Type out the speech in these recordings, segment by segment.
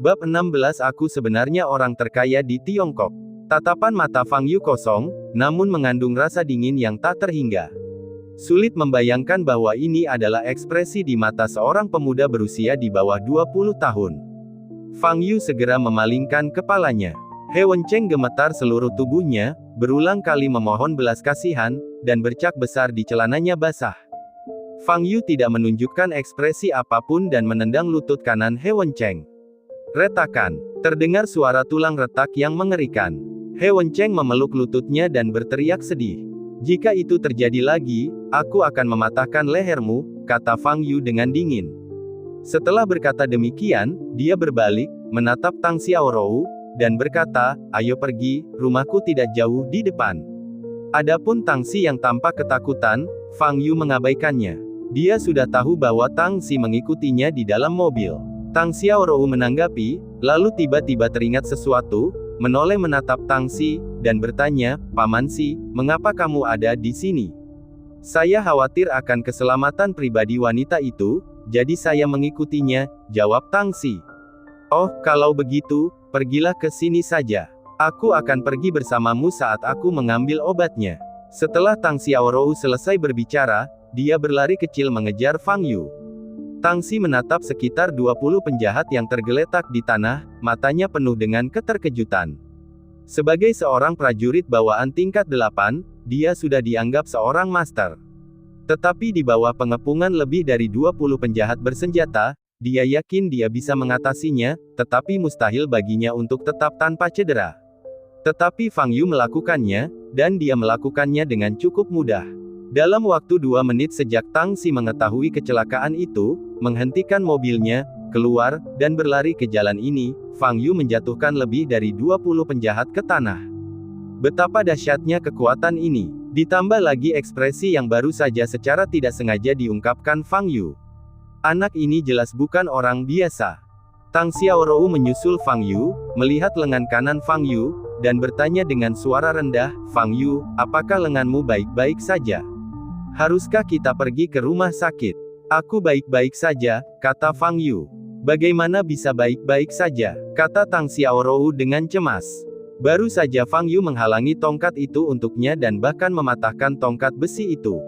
Bab 16 Aku sebenarnya orang terkaya di Tiongkok. Tatapan mata Fang Yu kosong, namun mengandung rasa dingin yang tak terhingga. Sulit membayangkan bahwa ini adalah ekspresi di mata seorang pemuda berusia di bawah 20 tahun. Fang Yu segera memalingkan kepalanya. He Wencheng gemetar seluruh tubuhnya, berulang kali memohon belas kasihan, dan bercak besar di celananya basah. Fang Yu tidak menunjukkan ekspresi apapun dan menendang lutut kanan He Wencheng. Retakan. Terdengar suara tulang retak yang mengerikan. He Wencheng memeluk lututnya dan berteriak sedih. Jika itu terjadi lagi, aku akan mematahkan lehermu, kata Fang Yu dengan dingin. Setelah berkata demikian, dia berbalik, menatap Tang Xiaorou, dan berkata, ayo pergi, rumahku tidak jauh di depan. Adapun Tang Xi yang tampak ketakutan, Fang Yu mengabaikannya. Dia sudah tahu bahwa Tang Xi mengikutinya di dalam mobil. Tang Xiaorou menanggapi, lalu tiba-tiba teringat sesuatu, menoleh menatap Tang Xi, dan bertanya, Paman Xi, mengapa kamu ada di sini? Saya khawatir akan keselamatan pribadi wanita itu, jadi saya mengikutinya, jawab Tang Xi. Oh, kalau begitu, pergilah ke sini saja. Aku akan pergi bersamamu saat aku mengambil obatnya. Setelah Tang Xiaorou selesai berbicara, dia berlari kecil mengejar Fang Yu. Tang Xi menatap sekitar 20 penjahat yang tergeletak di tanah, matanya penuh dengan keterkejutan. Sebagai seorang prajurit bawaan tingkat 8, dia sudah dianggap seorang master. Tetapi di bawah pengepungan lebih dari 20 penjahat bersenjata, dia yakin dia bisa mengatasinya, tetapi mustahil baginya untuk tetap tanpa cedera. Tetapi Fang Yu melakukannya, dan dia melakukannya dengan cukup mudah. Dalam waktu 2 menit sejak Tang Xi mengetahui kecelakaan itu, menghentikan mobilnya, keluar, dan berlari ke jalan ini, Fang Yu menjatuhkan lebih dari 20 penjahat ke tanah. Betapa dahsyatnya kekuatan ini. Ditambah lagi ekspresi yang baru saja secara tidak sengaja diungkapkan Fang Yu. Anak ini jelas bukan orang biasa. Tang Xiaorou menyusul Fang Yu, melihat lengan kanan Fang Yu, dan bertanya dengan suara rendah, Fang Yu, apakah lenganmu baik-baik saja? Haruskah kita pergi ke rumah sakit? Aku baik-baik saja, kata Fang Yu. Bagaimana bisa baik-baik saja? Kata Tang Xiaorou dengan cemas. Baru saja Fang Yu menghalangi tongkat itu untuknya dan bahkan mematahkan tongkat besi itu.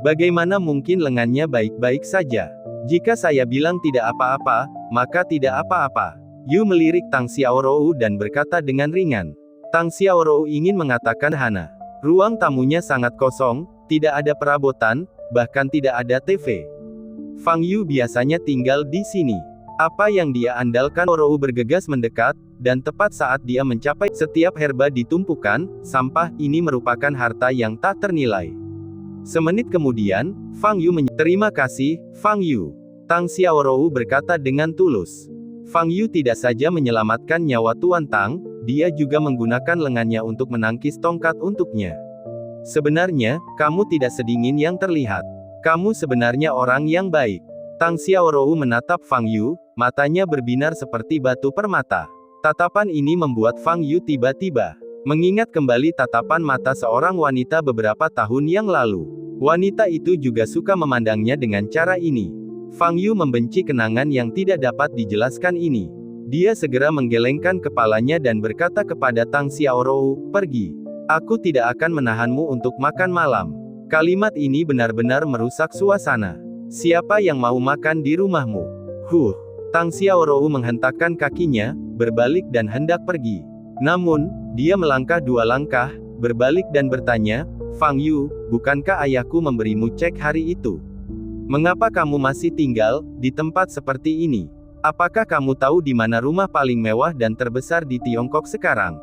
Bagaimana mungkin lengannya baik-baik saja? Jika saya bilang tidak apa-apa, maka tidak apa-apa. Yu melirik Tang Xiaorou dan berkata dengan ringan. Tang Xiaorou ingin mengatakan hana. Ruang tamunya sangat kosong, tidak ada perabotan, bahkan tidak ada TV. Fang Yu biasanya tinggal di sini. Apa yang dia andalkan? Xiaorou bergegas mendekat, dan tepat saat dia mencapai, setiap herba ditumpukan, sampah ini merupakan harta yang tak ternilai. Semenit kemudian, Fang Yu terima kasih, Fang Yu. Tang Xiaorou berkata dengan tulus. Fang Yu tidak saja menyelamatkan nyawa Tuan Tang, dia juga menggunakan lengannya untuk menangkis tongkat untuknya. Sebenarnya, kamu tidak sedingin yang terlihat. Kamu sebenarnya orang yang baik. Tang Xiaorou menatap Fang Yu, matanya berbinar seperti batu permata. Tatapan ini membuat Fang Yu tiba-tiba mengingat kembali tatapan mata seorang wanita beberapa tahun yang lalu. Wanita itu juga suka memandangnya dengan cara ini. Fang Yu membenci kenangan yang tidak dapat dijelaskan ini. Dia segera menggelengkan kepalanya dan berkata kepada Tang Xiaorou, pergi. Aku tidak akan menahanmu untuk makan malam. Kalimat ini benar-benar merusak suasana. Siapa yang mau makan di rumahmu? Tang Xiaorou menghentakkan kakinya, berbalik dan hendak pergi. Namun, dia melangkah 2 langkah, berbalik dan bertanya, Fang Yu, bukankah ayahku memberimu cek hari itu? Mengapa kamu masih tinggal di tempat seperti ini? Apakah kamu tahu di mana rumah paling mewah dan terbesar di Tiongkok sekarang?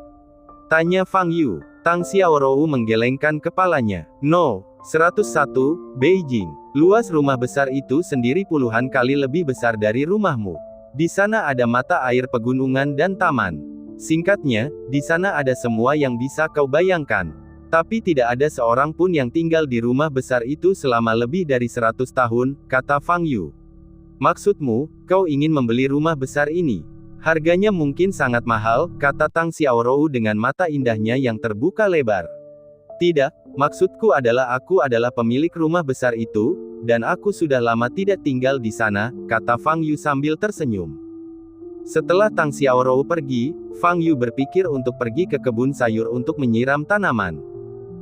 Tanya Fang Yu. Tang Xiaorou menggelengkan kepalanya. No, 101, Beijing. Luas rumah besar itu sendiri puluhan kali lebih besar dari rumahmu. Di sana ada mata air pegunungan dan taman. Singkatnya, di sana ada semua yang bisa kau bayangkan. Tapi tidak ada seorang pun yang tinggal di rumah besar itu selama lebih dari 100 tahun, kata Fang Yu. Maksudmu, kau ingin membeli rumah besar ini? Harganya mungkin sangat mahal, kata Tang Xiaorou dengan mata indahnya yang terbuka lebar. Tidak, maksudku adalah aku adalah pemilik rumah besar itu, dan aku sudah lama tidak tinggal di sana, kata Fang Yu sambil tersenyum. Setelah Tang Xiaorou pergi, Fang Yu berpikir untuk pergi ke kebun sayur untuk menyiram tanaman.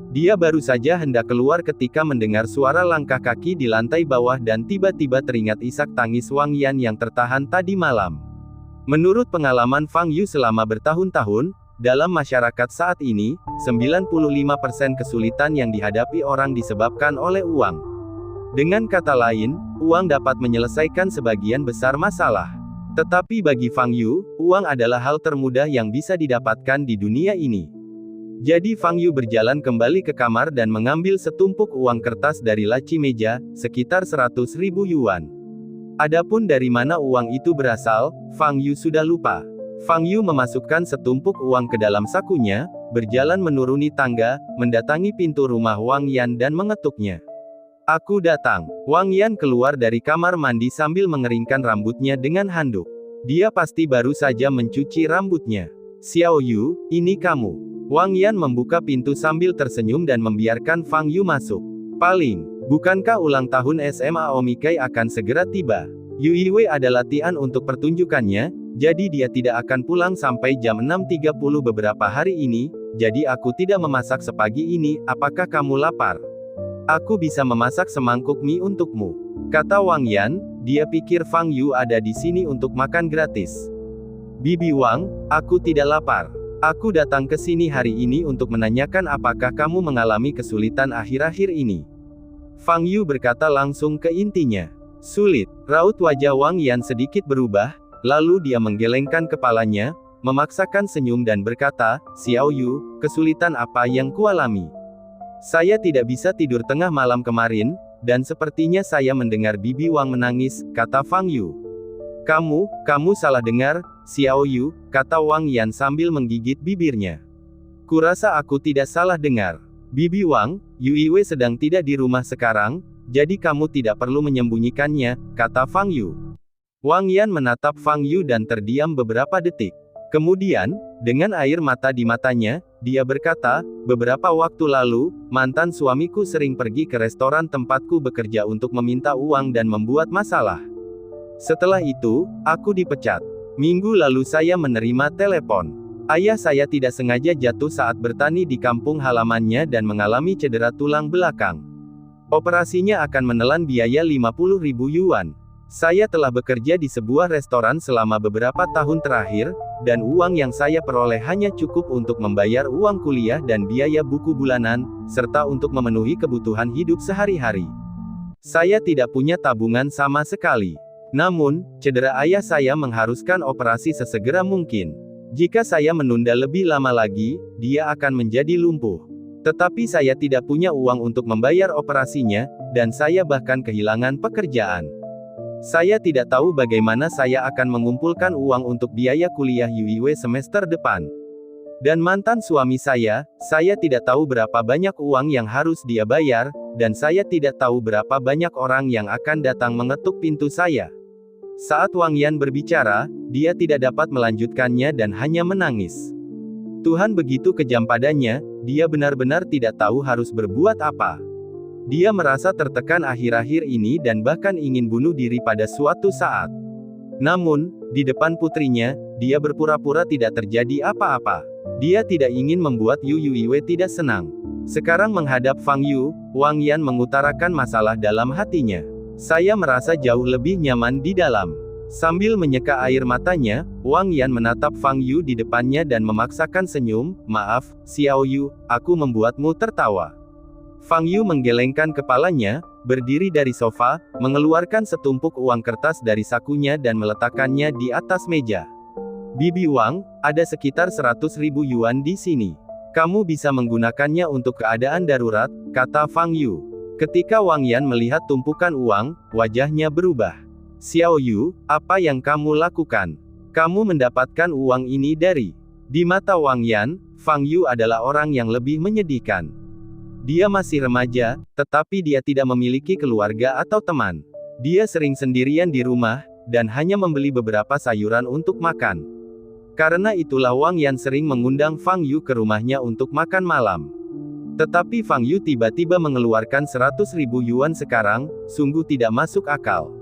Dia baru saja hendak keluar ketika mendengar suara langkah kaki di lantai bawah dan tiba-tiba teringat isak tangis Wang Yan yang tertahan tadi malam. Menurut pengalaman Fang Yu selama bertahun-tahun, dalam masyarakat saat ini, 95% kesulitan yang dihadapi orang disebabkan oleh uang. Dengan kata lain, uang dapat menyelesaikan sebagian besar masalah. Tetapi bagi Fang Yu, uang adalah hal termudah yang bisa didapatkan di dunia ini. Jadi Fang Yu berjalan kembali ke kamar dan mengambil setumpuk uang kertas dari laci meja, sekitar 100.000 yuan. Adapun dari mana uang itu berasal, Fang Yu sudah lupa. Fang Yu memasukkan setumpuk uang ke dalam sakunya, berjalan menuruni tangga, mendatangi pintu rumah Wang Yan dan mengetuknya. Aku datang. Wang Yan keluar dari kamar mandi sambil mengeringkan rambutnya dengan handuk. Dia pasti baru saja mencuci rambutnya. Xiao Yu, ini kamu. Wang Yan membuka pintu sambil tersenyum dan membiarkan Fang Yu masuk. Paling, bukankah ulang tahun SMA Omikai akan segera tiba? Yu Yiwei ada latihan untuk pertunjukannya, jadi dia tidak akan pulang sampai jam 6.30 beberapa hari ini, jadi aku tidak memasak sepagi ini, apakah kamu lapar? Aku bisa memasak semangkuk mie untukmu. Kata Wang Yan, dia pikir Fang Yu ada di sini untuk makan gratis. Bibi Wang, aku tidak lapar. Aku datang ke sini hari ini untuk menanyakan apakah kamu mengalami kesulitan akhir-akhir ini. Fang Yu berkata langsung ke intinya. Sulit. Raut wajah Wang Yan sedikit berubah, lalu dia menggelengkan kepalanya, memaksakan senyum dan berkata, Xiao Yu, kesulitan apa yang kualami? Saya tidak bisa tidur tengah malam kemarin, dan sepertinya saya mendengar Bibi Wang menangis, kata Fang Yu. Kamu salah dengar, Xiao Yu, kata Wang Yan sambil menggigit bibirnya. Kurasa aku tidak salah dengar. Bibi Wang, Yu Yiwei sedang tidak di rumah sekarang, jadi kamu tidak perlu menyembunyikannya, kata Fang Yu. Wang Yan menatap Fang Yu dan terdiam beberapa detik. Kemudian, dengan air mata di matanya, dia berkata, beberapa waktu lalu, mantan suamiku sering pergi ke restoran tempatku bekerja untuk meminta uang dan membuat masalah. Setelah itu, aku dipecat. Minggu lalu saya menerima telepon. Ayah saya tidak sengaja jatuh saat bertani di kampung halamannya dan mengalami cedera tulang belakang. Operasinya akan menelan biaya 50.000 yuan. Saya telah bekerja di sebuah restoran selama beberapa tahun terakhir, dan uang yang saya peroleh hanya cukup untuk membayar uang kuliah dan biaya buku bulanan, serta untuk memenuhi kebutuhan hidup sehari-hari. Saya tidak punya tabungan sama sekali. Namun, cedera ayah saya mengharuskan operasi sesegera mungkin. Jika saya menunda lebih lama lagi, dia akan menjadi lumpuh. Tetapi saya tidak punya uang untuk membayar operasinya, dan saya bahkan kehilangan pekerjaan. Saya tidak tahu bagaimana saya akan mengumpulkan uang untuk biaya kuliah Yu Yiwei semester depan. Dan mantan suami saya tidak tahu berapa banyak uang yang harus dia bayar, dan saya tidak tahu berapa banyak orang yang akan datang mengetuk pintu saya. Saat Wang Yan berbicara, dia tidak dapat melanjutkannya dan hanya menangis. Tuhan begitu kejam padanya, dia benar-benar tidak tahu harus berbuat apa. Dia merasa tertekan akhir-akhir ini dan bahkan ingin bunuh diri pada suatu saat. Namun, di depan putrinya, dia berpura-pura tidak terjadi apa-apa. Dia tidak ingin membuat Yu Yiwei tidak senang. Sekarang menghadap Fang Yu, Wang Yan mengutarakan masalah dalam hatinya. Saya merasa jauh lebih nyaman di dalam. Sambil menyeka air matanya, Wang Yan menatap Fang Yu di depannya dan memaksakan senyum, maaf, Xiao Yu, aku membuatmu tertawa. Fang Yu menggelengkan kepalanya, berdiri dari sofa, mengeluarkan setumpuk uang kertas dari sakunya dan meletakkannya di atas meja. Bibi Wang, ada sekitar 100.000 yuan di sini. Kamu bisa menggunakannya untuk keadaan darurat, kata Fang Yu. Ketika Wang Yan melihat tumpukan uang, wajahnya berubah. Xiao Yu, apa yang kamu lakukan? Kamu mendapatkan uang ini dari... Di mata Wang Yan, Fang Yu adalah orang yang lebih menyedihkan. Dia masih remaja, tetapi dia tidak memiliki keluarga atau teman. Dia sering sendirian di rumah, dan hanya membeli beberapa sayuran untuk makan. Karena itulah Wang Yan sering mengundang Fang Yu ke rumahnya untuk makan malam. Tetapi Fang Yu tiba-tiba mengeluarkan 100.000 yuan sekarang, sungguh tidak masuk akal.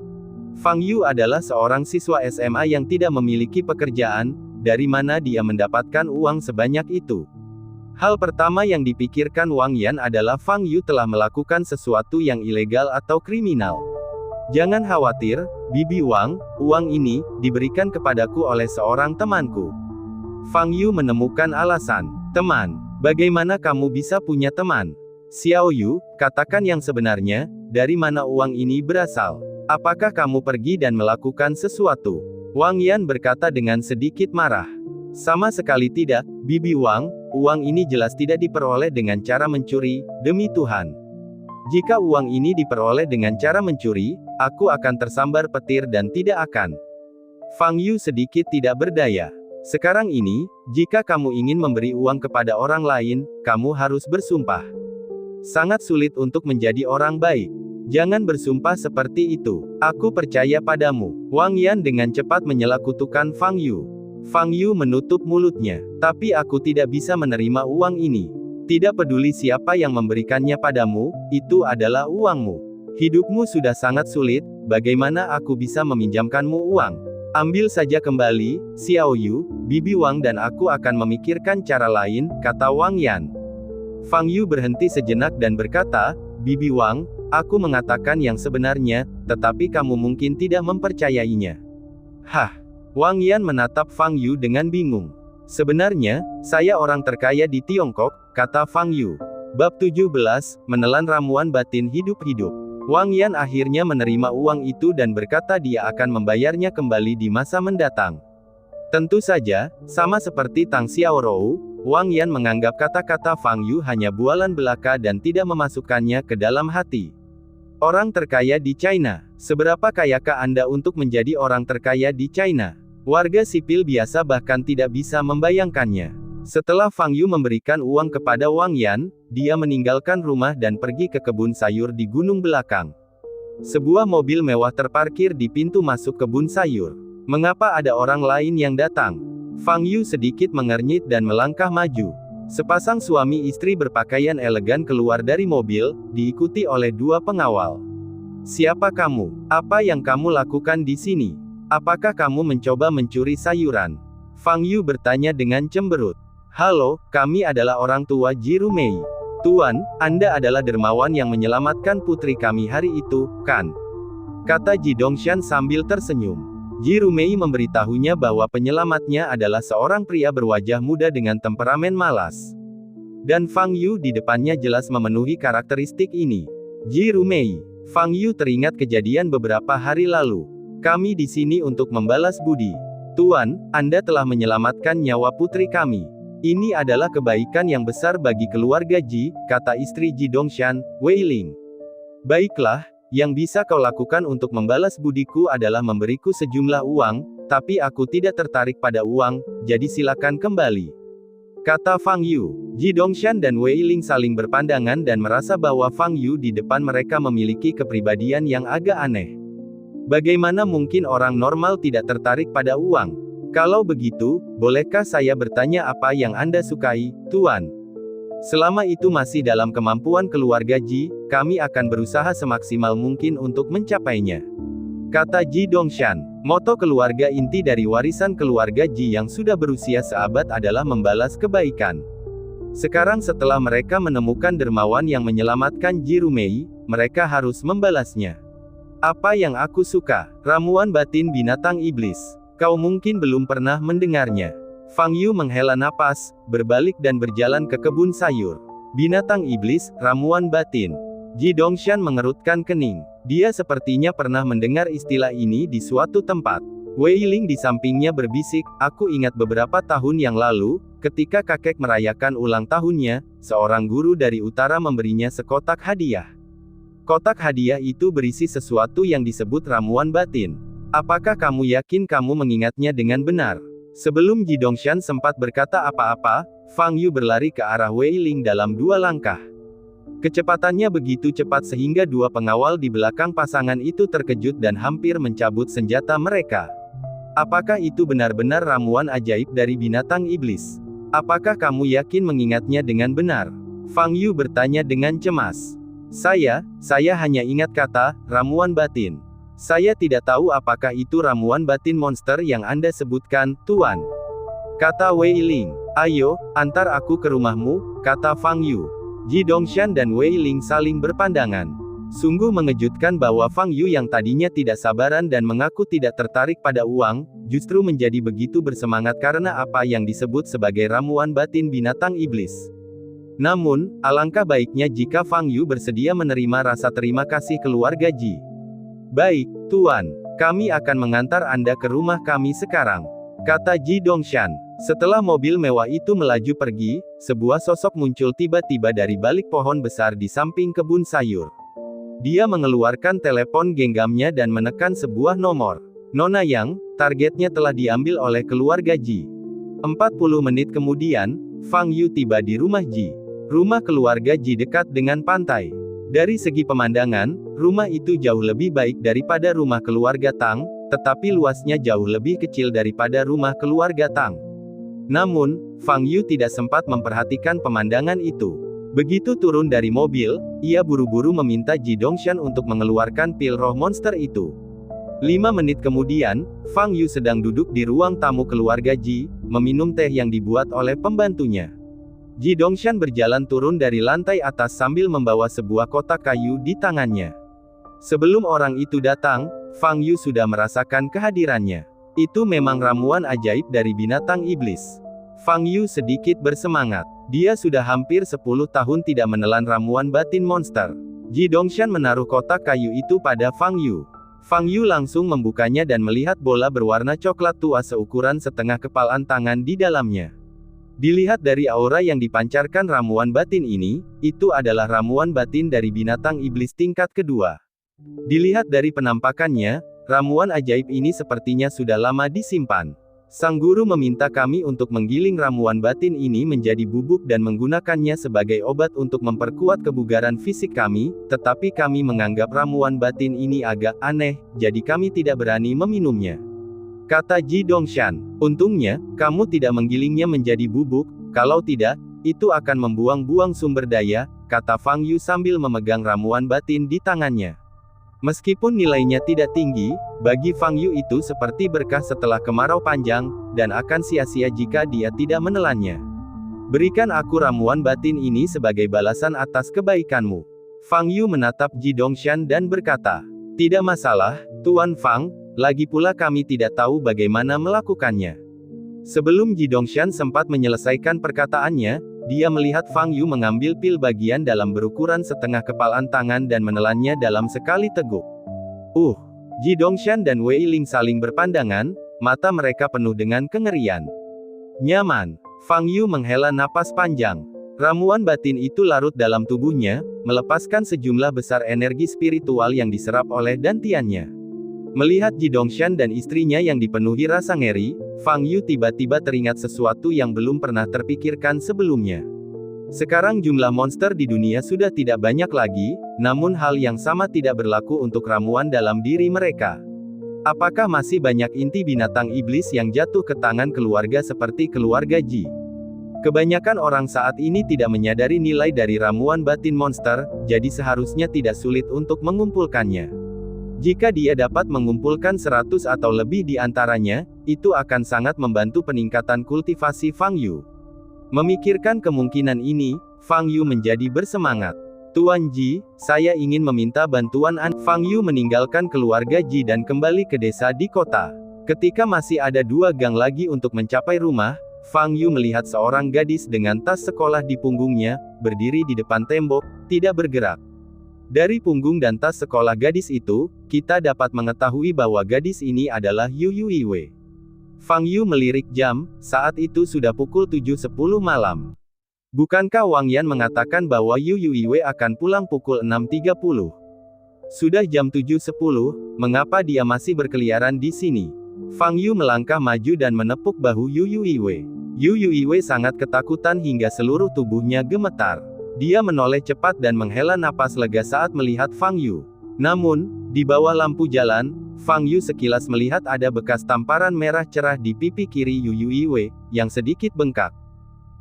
Fang Yu adalah seorang siswa SMA yang tidak memiliki pekerjaan, dari mana dia mendapatkan uang sebanyak itu. Hal pertama yang dipikirkan Wang Yan adalah Fang Yu telah melakukan sesuatu yang ilegal atau kriminal. Jangan khawatir, Bibi Wang, uang ini diberikan kepadaku oleh seorang temanku. Fang Yu menemukan alasan. Teman, bagaimana kamu bisa punya teman? Xiao Yu, katakan yang sebenarnya, dari mana uang ini berasal? Apakah kamu pergi dan melakukan sesuatu? Wang Yan berkata dengan sedikit marah. Sama sekali tidak, Bibi Wang, uang ini jelas tidak diperoleh dengan cara mencuri, demi Tuhan. Jika uang ini diperoleh dengan cara mencuri, aku akan tersambar petir dan tidak akan. Fang Yu sedikit tidak berdaya. Sekarang ini, jika kamu ingin memberi uang kepada orang lain, kamu harus bersumpah. Sangat sulit untuk menjadi orang baik. Jangan bersumpah seperti itu. Aku percaya padamu. Wang Yan dengan cepat menyela kutukan Fang Yu. Fang Yu menutup mulutnya. Tapi aku tidak bisa menerima uang ini. Tidak peduli siapa yang memberikannya padamu, itu adalah uangmu. Hidupmu sudah sangat sulit, bagaimana aku bisa meminjamkanmu uang? Ambil saja kembali, Xiao Yu, Bibi Wang dan aku akan memikirkan cara lain, kata Wang Yan. Fang Yu berhenti sejenak dan berkata, Bibi Wang, aku mengatakan yang sebenarnya, tetapi kamu mungkin tidak mempercayainya. Hah? Wang Yan menatap Fang Yu dengan bingung. Sebenarnya, saya orang terkaya di Tiongkok, kata Fang Yu. Bab 17, Menelan Ramuan Batin Hidup-Hidup. Wang Yan akhirnya menerima uang itu dan berkata dia akan membayarnya kembali di masa mendatang. Tentu saja, sama seperti Tang Xiaorou, Wang Yan menganggap kata-kata Fang Yu hanya bualan belaka dan tidak memasukkannya ke dalam hati. Orang terkaya di China. Seberapa kayakah Anda untuk menjadi orang terkaya di China? Warga sipil biasa bahkan tidak bisa membayangkannya. Setelah Fang Yu memberikan uang kepada Wang Yan, dia meninggalkan rumah dan pergi ke kebun sayur di gunung belakang. Sebuah mobil mewah terparkir di pintu masuk kebun sayur. Mengapa ada orang lain yang datang? Fang Yu sedikit mengernyit dan melangkah maju. Sepasang suami istri berpakaian elegan keluar dari mobil, diikuti oleh dua pengawal. Siapa kamu? Apa yang kamu lakukan di sini? Apakah kamu mencoba mencuri sayuran? Fang Yu bertanya dengan cemberut. Halo, kami adalah orang tua Ji Rumei. Tuan, Anda adalah dermawan yang menyelamatkan putri kami hari itu, kan? Kata Ji Dongshan sambil tersenyum. Ji Rumei memberitahunya bahwa penyelamatnya adalah seorang pria berwajah muda dengan temperamen malas. Dan Fang Yu di depannya jelas memenuhi karakteristik ini. Ji Rumei. Fang Yu teringat kejadian beberapa hari lalu. Kami di sini untuk membalas budi. Tuan, Anda telah menyelamatkan nyawa putri kami. Ini adalah kebaikan yang besar bagi keluarga Ji, kata istri Ji Dongshan, Wei Ling. Baiklah, yang bisa kau lakukan untuk membalas budiku adalah memberiku sejumlah uang, tapi aku tidak tertarik pada uang, jadi silakan kembali. Kata Fang Yu. Ji Dongshan dan Wei Ling saling berpandangan dan merasa bahwa Fang Yu di depan mereka memiliki kepribadian yang agak aneh. Bagaimana mungkin orang normal tidak tertarik pada uang? Kalau begitu, bolehkah saya bertanya apa yang Anda sukai, Tuan? Selama itu masih dalam kemampuan keluarga Ji, kami akan berusaha semaksimal mungkin untuk mencapainya. Kata Ji Dongshan. Moto keluarga inti dari warisan keluarga Ji yang sudah berusia seabad adalah membalas kebaikan. Sekarang setelah mereka menemukan dermawan yang menyelamatkan Ji Rumei, mereka harus membalasnya. Apa yang aku suka? Ramuan batin binatang iblis. Kau mungkin belum pernah mendengarnya. Fang Yu menghela napas, berbalik dan berjalan ke kebun sayur. Binatang iblis, ramuan batin. Ji Dongshan mengerutkan kening. Dia sepertinya pernah mendengar istilah ini di suatu tempat. Wei Ling di sampingnya berbisik, aku ingat beberapa tahun yang lalu, ketika kakek merayakan ulang tahunnya, seorang guru dari utara memberinya sekotak hadiah. Kotak hadiah itu berisi sesuatu yang disebut ramuan batin. Apakah kamu yakin kamu mengingatnya dengan benar? Sebelum Ji Dongshan sempat berkata apa-apa, Fang Yu berlari ke arah Wei Ling dalam 2 langkah. Kecepatannya begitu cepat sehingga 2 pengawal di belakang pasangan itu terkejut dan hampir mencabut senjata mereka. Apakah itu benar-benar ramuan ajaib dari binatang iblis? Apakah kamu yakin mengingatnya dengan benar? Fang Yu bertanya dengan cemas. Saya hanya ingat kata, ramuan batin. Saya tidak tahu apakah itu ramuan batin monster yang Anda sebutkan, Tuan. Kata Wei Ling. Ayo, antar aku ke rumahmu, kata Fang Yu. Ji Dongshan dan Wei Ling saling berpandangan. Sungguh mengejutkan bahwa Fang Yu yang tadinya tidak sabaran dan mengaku tidak tertarik pada uang, justru menjadi begitu bersemangat karena apa yang disebut sebagai ramuan batin binatang iblis. Namun, alangkah baiknya jika Fang Yu bersedia menerima rasa terima kasih keluarga Ji. Baik, Tuan. Kami akan mengantar Anda ke rumah kami sekarang, kata Ji Dongshan. Setelah mobil mewah itu melaju pergi, sebuah sosok muncul tiba-tiba dari balik pohon besar di samping kebun sayur. Dia mengeluarkan telepon genggamnya dan menekan sebuah nomor. Nona Yang, targetnya telah diambil oleh keluarga Ji. 40 menit kemudian, Fang Yu tiba di rumah Ji. Rumah keluarga Ji dekat dengan pantai. Dari segi pemandangan, rumah itu jauh lebih baik daripada rumah keluarga Tang, tetapi luasnya jauh lebih kecil daripada rumah keluarga Tang. Namun, Fang Yu tidak sempat memperhatikan pemandangan itu. Begitu turun dari mobil, ia buru-buru meminta Ji Dongshan untuk mengeluarkan pil roh monster itu. 5 menit kemudian, Fang Yu sedang duduk di ruang tamu keluarga Ji, meminum teh yang dibuat oleh pembantunya. Ji Dongshan berjalan turun dari lantai atas sambil membawa sebuah kotak kayu di tangannya. Sebelum orang itu datang, Fang Yu sudah merasakan kehadirannya. Itu memang ramuan ajaib dari binatang iblis. Fang Yu sedikit bersemangat. Dia sudah hampir 10 tahun tidak menelan ramuan batin monster. Ji Dongshan menaruh kotak kayu itu pada Fang Yu. Fang Yu langsung membukanya dan melihat bola berwarna coklat tua seukuran setengah kepalan tangan di dalamnya. Dilihat dari aura yang dipancarkan ramuan batin ini, itu adalah ramuan batin dari binatang iblis tingkat kedua. Dilihat dari penampakannya, ramuan ajaib ini sepertinya sudah lama disimpan. Sang guru meminta kami untuk menggiling ramuan batin ini menjadi bubuk dan menggunakannya sebagai obat untuk memperkuat kebugaran fisik kami, tetapi kami menganggap ramuan batin ini agak aneh, jadi kami tidak berani meminumnya. Kata Ji Dongshan. Untungnya, kamu tidak menggilingnya menjadi bubuk, kalau tidak, itu akan membuang-buang sumber daya, kata Fang Yu sambil memegang ramuan batin di tangannya. Meskipun nilainya tidak tinggi, bagi Fang Yu itu seperti berkah setelah kemarau panjang, dan akan sia-sia jika dia tidak menelannya. Berikan aku ramuan batin ini sebagai balasan atas kebaikanmu. Fang Yu menatap Ji Dongshan dan berkata, tidak masalah, Tuan Fang, lagi pula kami tidak tahu bagaimana melakukannya. Sebelum Ji Dongshan sempat menyelesaikan perkataannya, dia melihat Fang Yu mengambil pil bagian dalam berukuran setengah kepalan tangan dan menelannya dalam sekali teguk. Ji Dongshan dan Wei Ling saling berpandangan, mata mereka penuh dengan kengerian. Nyaman. Fang Yu menghela napas panjang. Ramuan batin itu larut dalam tubuhnya, melepaskan sejumlah besar energi spiritual yang diserap oleh dantiannya. Melihat Ji Dongshan dan istrinya yang dipenuhi rasa ngeri, Fang Yu tiba-tiba teringat sesuatu yang belum pernah terpikirkan sebelumnya. Sekarang jumlah monster di dunia sudah tidak banyak lagi, namun hal yang sama tidak berlaku untuk ramuan dalam diri mereka. Apakah masih banyak inti binatang iblis yang jatuh ke tangan keluarga seperti keluarga Ji? Kebanyakan orang saat ini tidak menyadari nilai dari ramuan batin monster, jadi seharusnya tidak sulit untuk mengumpulkannya. Jika dia dapat mengumpulkan 100 atau lebih di antaranya, itu akan sangat membantu peningkatan kultivasi Fang Yu. Memikirkan kemungkinan ini, Fang Yu menjadi bersemangat. Tuan Ji, saya ingin meminta bantuan Anda. Fang Yu meninggalkan keluarga Ji dan kembali ke desa di kota. Ketika masih ada 2 gang lagi untuk mencapai rumah, Fang Yu melihat seorang gadis dengan tas sekolah di punggungnya, berdiri di depan tembok, tidak bergerak. Dari punggung dan tas sekolah gadis itu, kita dapat mengetahui bahwa gadis ini adalah Yu Yuiwei. Fang Yu melirik jam, saat itu sudah pukul 7.10 malam. Bukankah Wang Yan mengatakan bahwa Yu Yuiwei akan pulang pukul 6.30? Sudah jam 7.10, mengapa dia masih berkeliaran di sini? Fang Yu melangkah maju dan menepuk bahu Yu Yuiwei. Yu Yuiwei sangat ketakutan hingga seluruh tubuhnya gemetar. Dia menoleh cepat dan menghela napas lega saat melihat Fang Yu. Namun, di bawah lampu jalan, Fang Yu sekilas melihat ada bekas tamparan merah cerah di pipi kiri Yu Yuiwei, yang sedikit bengkak.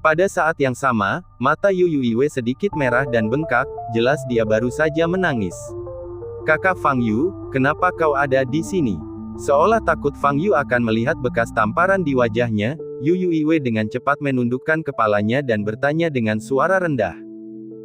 Pada saat yang sama, mata Yu Yuiwei sedikit merah dan bengkak, jelas dia baru saja menangis. Kakak Fang Yu, kenapa kau ada di sini? Seolah takut Fang Yu akan melihat bekas tamparan di wajahnya, Yu Yuiwei dengan cepat menundukkan kepalanya dan bertanya dengan suara rendah.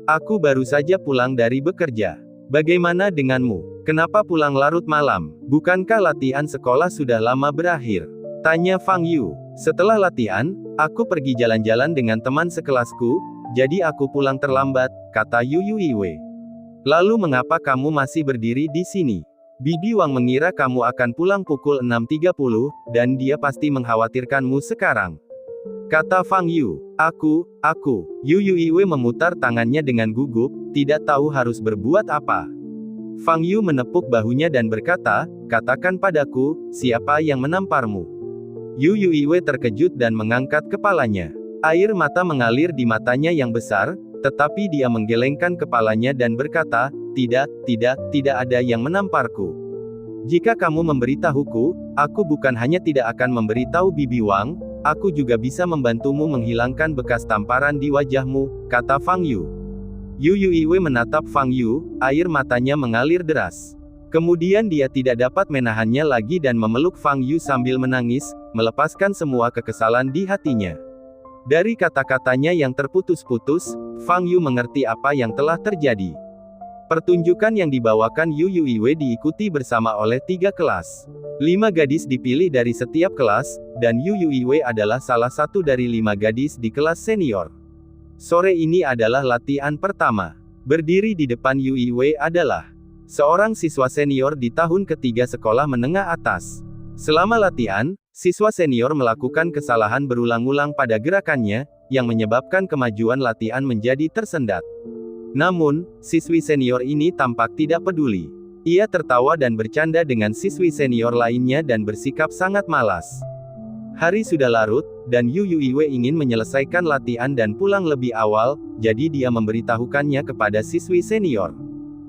Aku baru saja pulang dari bekerja. Bagaimana denganmu? Kenapa pulang larut malam? Bukankah latihan sekolah sudah lama berakhir? Tanya Fang Yu. Setelah latihan, aku pergi jalan-jalan dengan teman sekelasku, jadi aku pulang terlambat, kata Yu Yuiwei. Lalu mengapa kamu masih berdiri di sini? Bibi Wang mengira kamu akan pulang pukul 6.30, dan dia pasti mengkhawatirkanmu sekarang. Kata Fang Yu. Aku. Yu Yuiwei memutar tangannya dengan gugup, tidak tahu harus berbuat apa. Fang Yu menepuk bahunya dan berkata, katakan padaku, siapa yang menamparmu? Yu Yuiwei terkejut dan mengangkat kepalanya. Air mata mengalir di matanya yang besar, tetapi dia menggelengkan kepalanya dan berkata, tidak ada yang menamparku. Jika kamu memberitahuku, aku bukan hanya tidak akan memberitahu Bibi Wang, aku juga bisa membantumu menghilangkan bekas tamparan di wajahmu, kata Fang Yu. Yu Yuiwei menatap Fang Yu, air matanya mengalir deras. Kemudian dia tidak dapat menahannya lagi dan memeluk Fang Yu sambil menangis, melepaskan semua kekesalan di hatinya. Dari kata-katanya yang terputus-putus, Fang Yu mengerti apa yang telah terjadi. Pertunjukan yang dibawakan Yu Yuiwei diikuti bersama oleh 3 kelas. 5 gadis dipilih dari setiap kelas, dan Yu Yuiwei adalah salah satu dari 5 gadis di kelas senior. Sore ini adalah latihan pertama. Berdiri di depan Yu Yuiwei adalah seorang siswa senior di tahun ketiga sekolah menengah atas. Selama latihan, siswa senior melakukan kesalahan berulang-ulang pada gerakannya, yang menyebabkan kemajuan latihan menjadi tersendat. Namun, siswi senior ini tampak tidak peduli. Ia tertawa dan bercanda dengan siswi senior lainnya dan bersikap sangat malas. Hari sudah larut, dan Yu Yuiwei ingin menyelesaikan latihan dan pulang lebih awal, jadi dia memberitahukannya kepada siswi senior.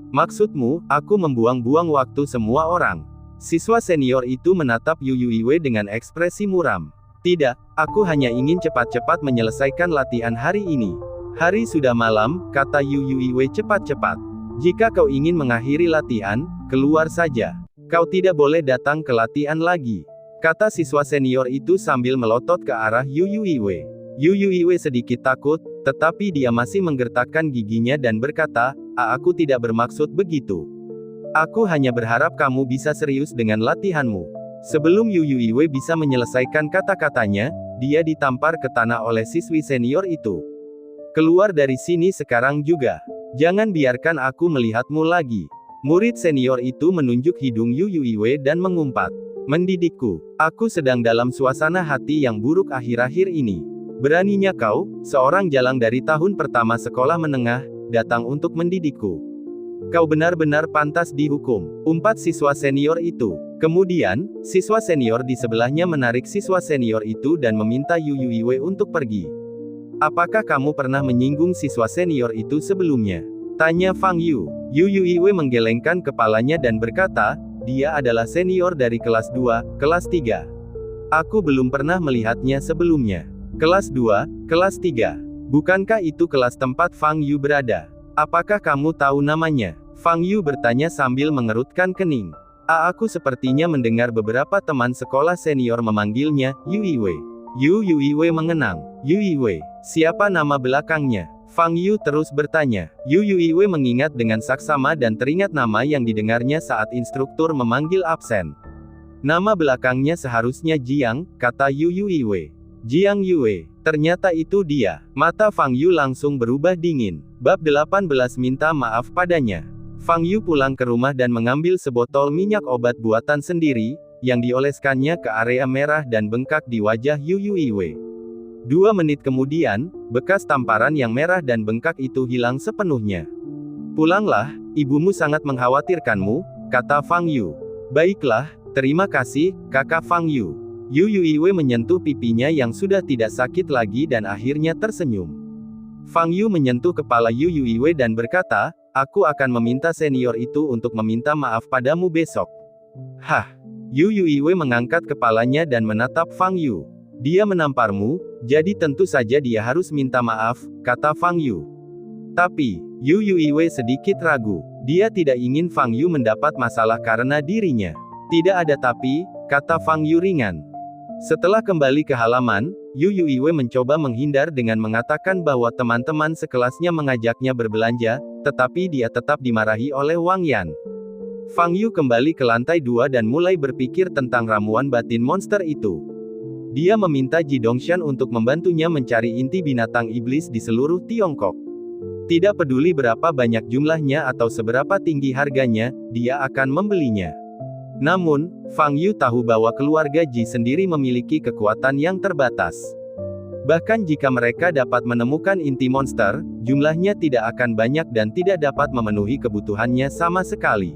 Maksudmu, aku membuang-buang waktu semua orang. Siswa senior itu menatap Yu Yuiwei dengan ekspresi muram. Tidak, aku hanya ingin cepat-cepat menyelesaikan latihan hari ini. Hari sudah malam, kata Yu Yuiwei cepat-cepat. Jika kau ingin mengakhiri latihan, keluar saja. Kau tidak boleh datang ke latihan lagi. Kata siswa senior itu sambil melotot ke arah Yu Yuiwei. Yu Yuiwei sedikit takut, tetapi dia masih menggertakkan giginya dan berkata, aku tidak bermaksud begitu. Aku hanya berharap kamu bisa serius dengan latihanmu. Sebelum Yu Yuiwei bisa menyelesaikan kata-katanya, dia ditampar ke tanah oleh siswi senior itu. Keluar dari sini sekarang juga. Jangan biarkan aku melihatmu lagi. Murid senior itu menunjuk hidung Yu Yuiwei dan mengumpat. Mendidikku. Aku sedang dalam suasana hati yang buruk akhir-akhir ini. Beraninya kau, seorang jalang dari tahun pertama sekolah menengah, datang untuk mendidikku. Kau benar-benar pantas dihukum, umpat siswa senior itu. Kemudian, siswa senior di sebelahnya menarik siswa senior itu dan meminta Yu Yuiwei untuk pergi. Apakah kamu pernah menyinggung siswa senior itu sebelumnya? Tanya Fang Yu. Yu Yuiwei menggelengkan kepalanya dan berkata, dia adalah senior dari kelas 2, kelas 3. Aku belum pernah melihatnya sebelumnya. Kelas 2, kelas 3. Bukankah itu kelas tempat Fang Yu berada? Apakah kamu tahu namanya? Fang Yu bertanya sambil mengerutkan kening. Aku sepertinya mendengar beberapa teman sekolah senior memanggilnya, Yu Yuiwei. Yu Yuiwei mengenang. Yu Yuiwei, siapa nama belakangnya? Fang Yu terus bertanya. Yu Yuiwei mengingat dengan saksama dan teringat nama yang didengarnya saat instruktur memanggil absen. Nama belakangnya seharusnya Jiang, kata Yu Yuiwei. Jiang Yue, ternyata itu dia. Mata Fang Yu langsung berubah dingin. Bab 18 minta maaf padanya. Fang Yu pulang ke rumah dan mengambil sebotol minyak obat buatan sendiri, yang dioleskannya ke area merah dan bengkak di wajah Yu Yuiwei. 2 menit kemudian, bekas tamparan yang merah dan bengkak itu hilang sepenuhnya. Pulanglah, ibumu sangat mengkhawatirkanmu, kata Fang Yu. Baiklah, terima kasih, kakak Fang Yu. Yu Yuiwei menyentuh pipinya yang sudah tidak sakit lagi dan akhirnya tersenyum. Fang Yu menyentuh kepala Yu Yuiwei dan berkata, aku akan meminta senior itu untuk meminta maaf padamu besok. Hah? Yu Yuiwei mengangkat kepalanya dan menatap Fang Yu. Dia menamparmu, jadi tentu saja dia harus minta maaf, kata Fang Yu. Tapi, Yu Yuiwei sedikit ragu. Dia tidak ingin Fang Yu mendapat masalah karena dirinya. Tidak ada tapi, kata Fang Yu ringan. Setelah kembali ke halaman, Yu Yuiwei mencoba menghindar dengan mengatakan bahwa teman-teman sekelasnya mengajaknya berbelanja, tetapi dia tetap dimarahi oleh Wang Yan. Fang Yu kembali ke lantai 2 dan mulai berpikir tentang ramuan batin monster itu. Dia meminta Ji Dongshan untuk membantunya mencari inti binatang iblis di seluruh Tiongkok. Tidak peduli berapa banyak jumlahnya atau seberapa tinggi harganya, dia akan membelinya. Namun, Fang Yu tahu bahwa keluarga Ji sendiri memiliki kekuatan yang terbatas. Bahkan jika mereka dapat menemukan inti monster, jumlahnya tidak akan banyak dan tidak dapat memenuhi kebutuhannya sama sekali.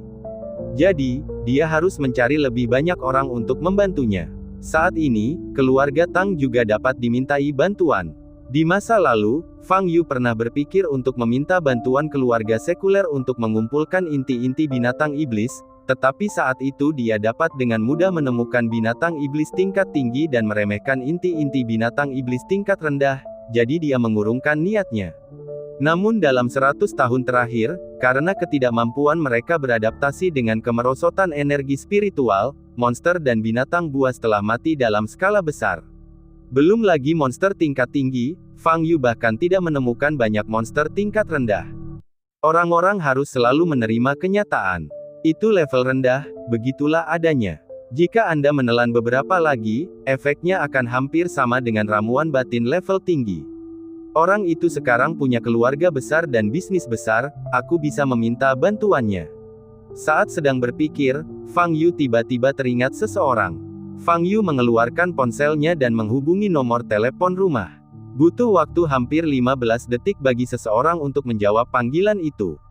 Jadi, dia harus mencari lebih banyak orang untuk membantunya. Saat ini, keluarga Tang juga dapat dimintai bantuan. Di masa lalu, Fang Yu pernah berpikir untuk meminta bantuan keluarga sekuler untuk mengumpulkan inti-inti binatang iblis, tetapi saat itu dia dapat dengan mudah menemukan binatang iblis tingkat tinggi dan meremehkan inti-inti binatang iblis tingkat rendah, jadi dia mengurungkan niatnya. Namun dalam 100 tahun terakhir, karena ketidakmampuan mereka beradaptasi dengan kemerosotan energi spiritual, monster dan binatang buas telah mati dalam skala besar. Belum lagi monster tingkat tinggi, Fang Yu bahkan tidak menemukan banyak monster tingkat rendah. Orang-orang harus selalu menerima kenyataan. Itu level rendah, begitulah adanya. Jika Anda menelan beberapa lagi, efeknya akan hampir sama dengan ramuan batin level tinggi. Orang itu sekarang punya keluarga besar dan bisnis besar, aku bisa meminta bantuannya. Saat sedang berpikir, Fang Yu tiba-tiba teringat seseorang. Fang Yu mengeluarkan ponselnya dan menghubungi nomor telepon rumah. Butuh waktu hampir 15 detik bagi seseorang untuk menjawab panggilan itu.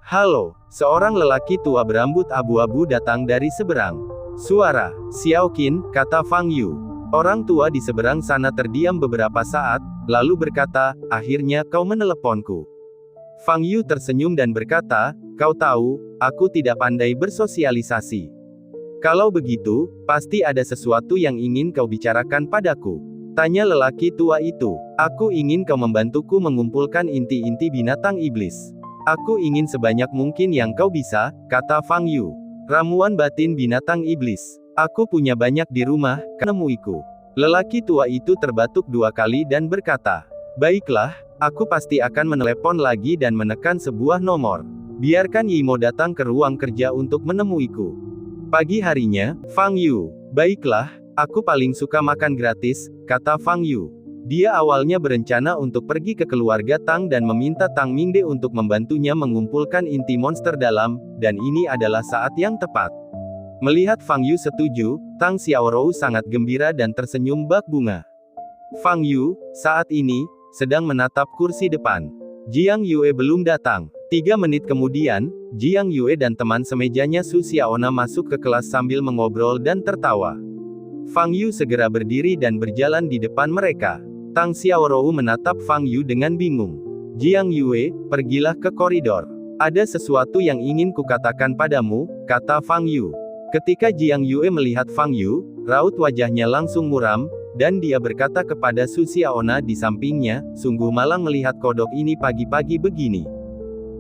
Halo, seorang lelaki tua berambut abu-abu datang dari seberang. Suara, Xiao Qin, kata Fang Yu. Orang tua di seberang sana terdiam beberapa saat, lalu berkata, akhirnya kau meneleponku. Fang Yu tersenyum dan berkata, kau tahu, aku tidak pandai bersosialisasi. Kalau begitu, pasti ada sesuatu yang ingin kau bicarakan padaku. Tanya lelaki tua itu. Aku ingin kau membantuku mengumpulkan inti-inti binatang iblis. Aku ingin sebanyak mungkin yang kau bisa, kata Fang Yu. Ramuan batin binatang iblis. Aku punya banyak di rumah, kenemuiku. Lelaki tua itu terbatuk 2 kali dan berkata, baiklah, aku pasti akan menelepon lagi dan menekan sebuah nomor. Biarkan Yimo datang ke ruang kerja untuk menemuiku. Pagi harinya, Fang Yu. Baiklah, aku paling suka makan gratis, kata Fang Yu. Dia awalnya berencana untuk pergi ke keluarga Tang dan meminta Tang Mingde untuk membantunya mengumpulkan inti monster dalam, dan ini adalah saat yang tepat. Melihat Fang Yu setuju, Tang Xiaorou sangat gembira dan tersenyum bak bunga. Fang Yu, saat ini, sedang menatap kursi depan. Jiang Yue belum datang. 3 menit kemudian, Jiang Yue dan teman semejanya Su Xiaona masuk ke kelas sambil mengobrol dan tertawa. Fang Yu segera berdiri dan berjalan di depan mereka. Tang Xiaorou menatap Fang Yu dengan bingung. Jiang Yue, pergilah ke koridor. Ada sesuatu yang ingin kukatakan padamu, kata Fang Yu. Ketika Jiang Yue melihat Fang Yu, raut wajahnya langsung muram, dan dia berkata kepada Su Xiaona di sampingnya, sungguh malang melihat kodok ini pagi-pagi begini.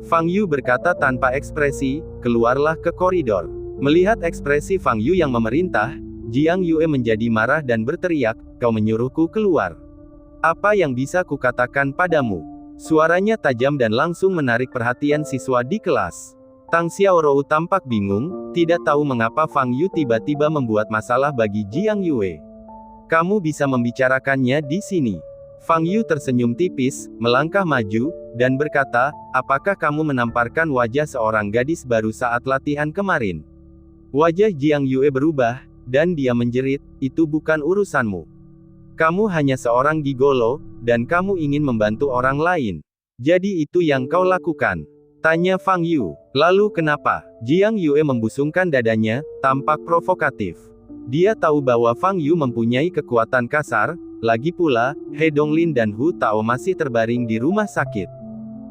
Fang Yu berkata tanpa ekspresi, keluarlah ke koridor. Melihat ekspresi Fang Yu yang memerintah, Jiang Yue menjadi marah dan berteriak, kau menyuruhku keluar. Apa yang bisa kukatakan padamu? Suaranya tajam dan langsung menarik perhatian siswa di kelas. Tang Xiaorou tampak bingung, tidak tahu mengapa Fang Yu tiba-tiba membuat masalah bagi Jiang Yue. Kamu bisa membicarakannya di sini. Fang Yu tersenyum tipis, melangkah maju, dan berkata, apakah kamu menamparkan wajah seorang gadis baru saat latihan kemarin? Wajah Jiang Yue berubah, dan dia menjerit, itu bukan urusanmu. Kamu hanya seorang gigolo, dan kamu ingin membantu orang lain. Jadi itu yang kau lakukan? Tanya Fang Yu. Lalu kenapa? Jiang Yue membusungkan dadanya, tampak provokatif. Dia tahu bahwa Fang Yu mempunyai kekuatan kasar, lagi pula, He Donglin dan Hu Tao masih terbaring di rumah sakit.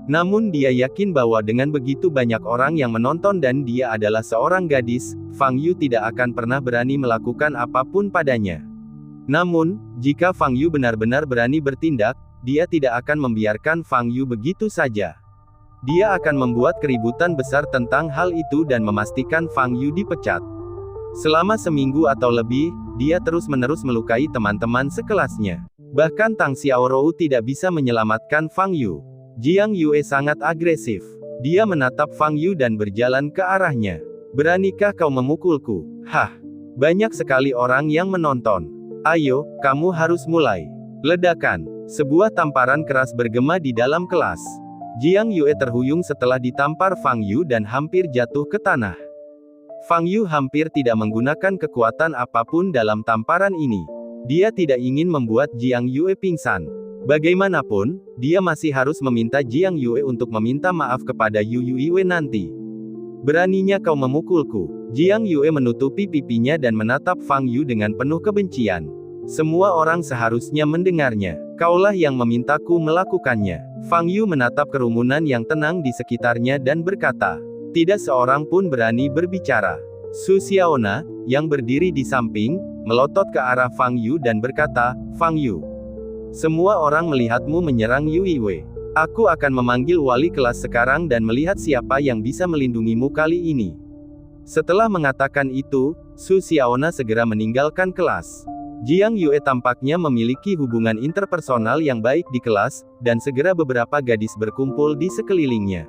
Namun dia yakin bahwa dengan begitu banyak orang yang menonton dan dia adalah seorang gadis, Fang Yu tidak akan pernah berani melakukan apapun padanya. Namun, jika Fang Yu benar-benar berani bertindak, dia tidak akan membiarkan Fang Yu begitu saja. Dia akan membuat keributan besar tentang hal itu dan memastikan Fang Yu dipecat. Selama seminggu atau lebih, dia terus-menerus melukai teman-teman sekelasnya. Bahkan Tang Xiaorou tidak bisa menyelamatkan Fang Yu. Jiang Yue sangat agresif. Dia menatap Fang Yu dan berjalan ke arahnya. Beranikah kau memukulku? Hah! Banyak sekali orang yang menonton. Ayo, kamu harus mulai. Ledakan. Sebuah tamparan keras bergema di dalam kelas. Jiang Yue terhuyung setelah ditampar Fang Yu dan hampir jatuh ke tanah. Fang Yu hampir tidak menggunakan kekuatan apapun dalam tamparan ini. Dia tidak ingin membuat Jiang Yue pingsan. Bagaimanapun, dia masih harus meminta Jiang Yue untuk meminta maaf kepada Yu Yue nanti. Beraninya kau memukulku. Jiang Yue menutupi pipinya dan menatap Fang Yu dengan penuh kebencian. Semua orang seharusnya mendengarnya. Kaulah yang memintaku melakukannya. Fang Yu menatap kerumunan yang tenang di sekitarnya dan berkata, tidak seorang pun berani berbicara. Su Xiaona, yang berdiri di samping, melotot ke arah Fang Yu dan berkata, Fang Yu, semua orang melihatmu menyerang Yu Yue. Aku akan memanggil wali kelas sekarang dan melihat siapa yang bisa melindungimu kali ini. Setelah mengatakan itu, Su Xiaona segera meninggalkan kelas. Jiang Yue tampaknya memiliki hubungan interpersonal yang baik di kelas, dan segera beberapa gadis berkumpul di sekelilingnya.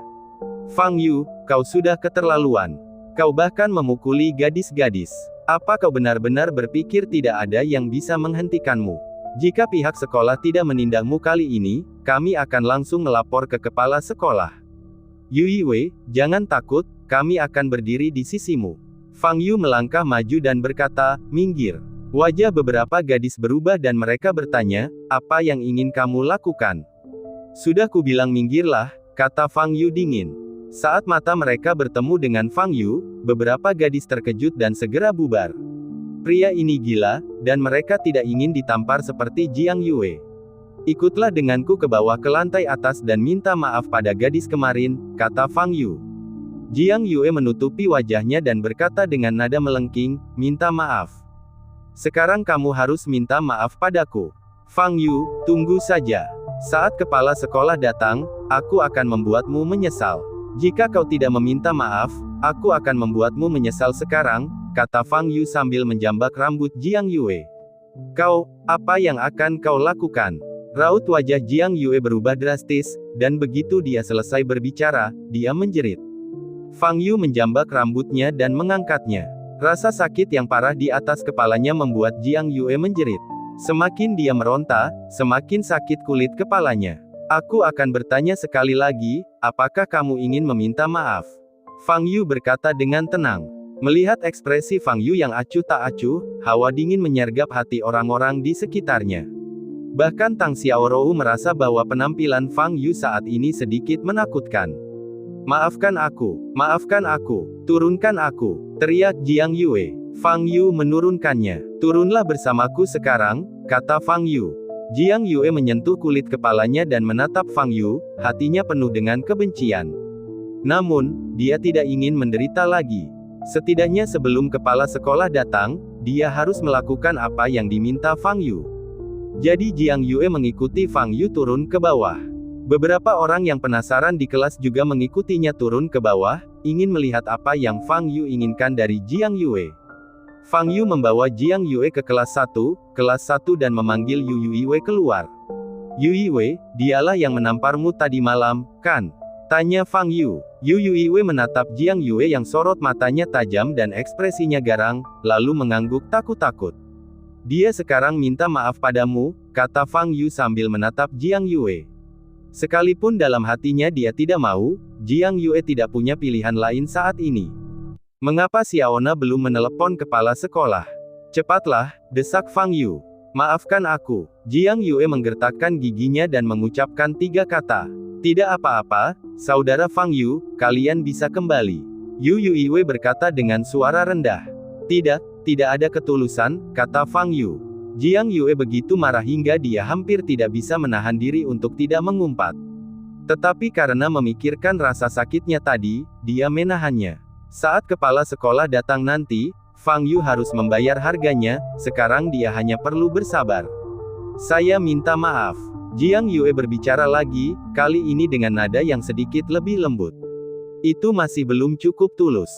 Fang Yu, kau sudah keterlaluan. Kau bahkan memukuli gadis-gadis. Apa kau benar-benar berpikir tidak ada yang bisa menghentikanmu? Jika pihak sekolah tidak menindakmu kali ini, kami akan langsung melapor ke kepala sekolah. Yu Yue, jangan takut, kami akan berdiri di sisimu. Fang Yu melangkah maju dan berkata, minggir. Wajah beberapa gadis berubah dan mereka bertanya, apa yang ingin kamu lakukan? Sudah kubilang minggirlah, kata Fang Yu dingin. Saat mata mereka bertemu dengan Fang Yu, beberapa gadis terkejut dan segera bubar. Pria ini gila, dan mereka tidak ingin ditampar seperti Jiang Yue. Ikutlah denganku ke bawah ke lantai atas dan minta maaf pada gadis kemarin, kata Fang Yu. Jiang Yue menutupi wajahnya dan berkata dengan nada melengking, minta maaf. Sekarang kamu harus minta maaf padaku. Fang Yu, tunggu saja. Saat kepala sekolah datang, aku akan membuatmu menyesal. Jika kau tidak meminta maaf, aku akan membuatmu menyesal sekarang, kata Fang Yu sambil menjambak rambut Jiang Yue. Kau, apa yang akan kau lakukan? Raut wajah Jiang Yue berubah drastis, dan begitu dia selesai berbicara, dia menjerit. Fang Yu menjambak rambutnya dan mengangkatnya. Rasa sakit yang parah di atas kepalanya membuat Jiang Yue menjerit. Semakin dia meronta, semakin sakit kulit kepalanya. Aku akan bertanya sekali lagi, apakah kamu ingin meminta maaf? Fang Yu berkata dengan tenang. Melihat ekspresi Fang Yu yang acuh tak acuh, hawa dingin menyergap hati orang-orang di sekitarnya. Bahkan Tang Xiaorou merasa bahwa penampilan Fang Yu saat ini sedikit menakutkan. Maafkan aku, turunkan aku, teriak Jiang Yue. Fang Yu menurunkannya. Turunlah bersamaku sekarang, kata Fang Yu. Jiang Yue menyentuh kulit kepalanya dan menatap Fang Yu, hatinya penuh dengan kebencian. Namun, dia tidak ingin menderita lagi. Setidaknya sebelum kepala sekolah datang, dia harus melakukan apa yang diminta Fang Yu. Jadi Jiang Yue mengikuti Fang Yu turun ke bawah. Beberapa orang yang penasaran di kelas juga mengikutinya turun ke bawah, ingin melihat apa yang Fang Yu inginkan dari Jiang Yue. Fang Yu membawa Jiang Yue ke kelas 1 dan memanggil Yu Yue keluar. Yu Yue, dialah yang menamparmu tadi malam, kan? Tanya Fang Yu. Yu Yue menatap Jiang Yue yang sorot matanya tajam dan ekspresinya garang, lalu mengangguk takut-takut. Dia sekarang minta maaf padamu, kata Fang Yu sambil menatap Jiang Yue. Sekalipun dalam hatinya dia tidak mau, Jiang Yue tidak punya pilihan lain saat ini. Mengapa Xiaona belum menelepon kepala sekolah? Cepatlah, desak Fang Yu. Maafkan aku. Jiang Yue menggertakkan giginya dan mengucapkan 3 kata. Tidak apa-apa, saudara Fang Yu, kalian bisa kembali. Yu Yue berkata dengan suara rendah. Tidak ada ketulusan, kata Fang Yu. Jiang Yue begitu marah hingga dia hampir tidak bisa menahan diri untuk tidak mengumpat. Tetapi karena memikirkan rasa sakitnya tadi, dia menahannya. Saat kepala sekolah datang nanti, Fang Yu harus membayar harganya, sekarang dia hanya perlu bersabar. Saya minta maaf. Jiang Yue berbicara lagi, kali ini dengan nada yang sedikit lebih lembut. Itu masih belum cukup tulus.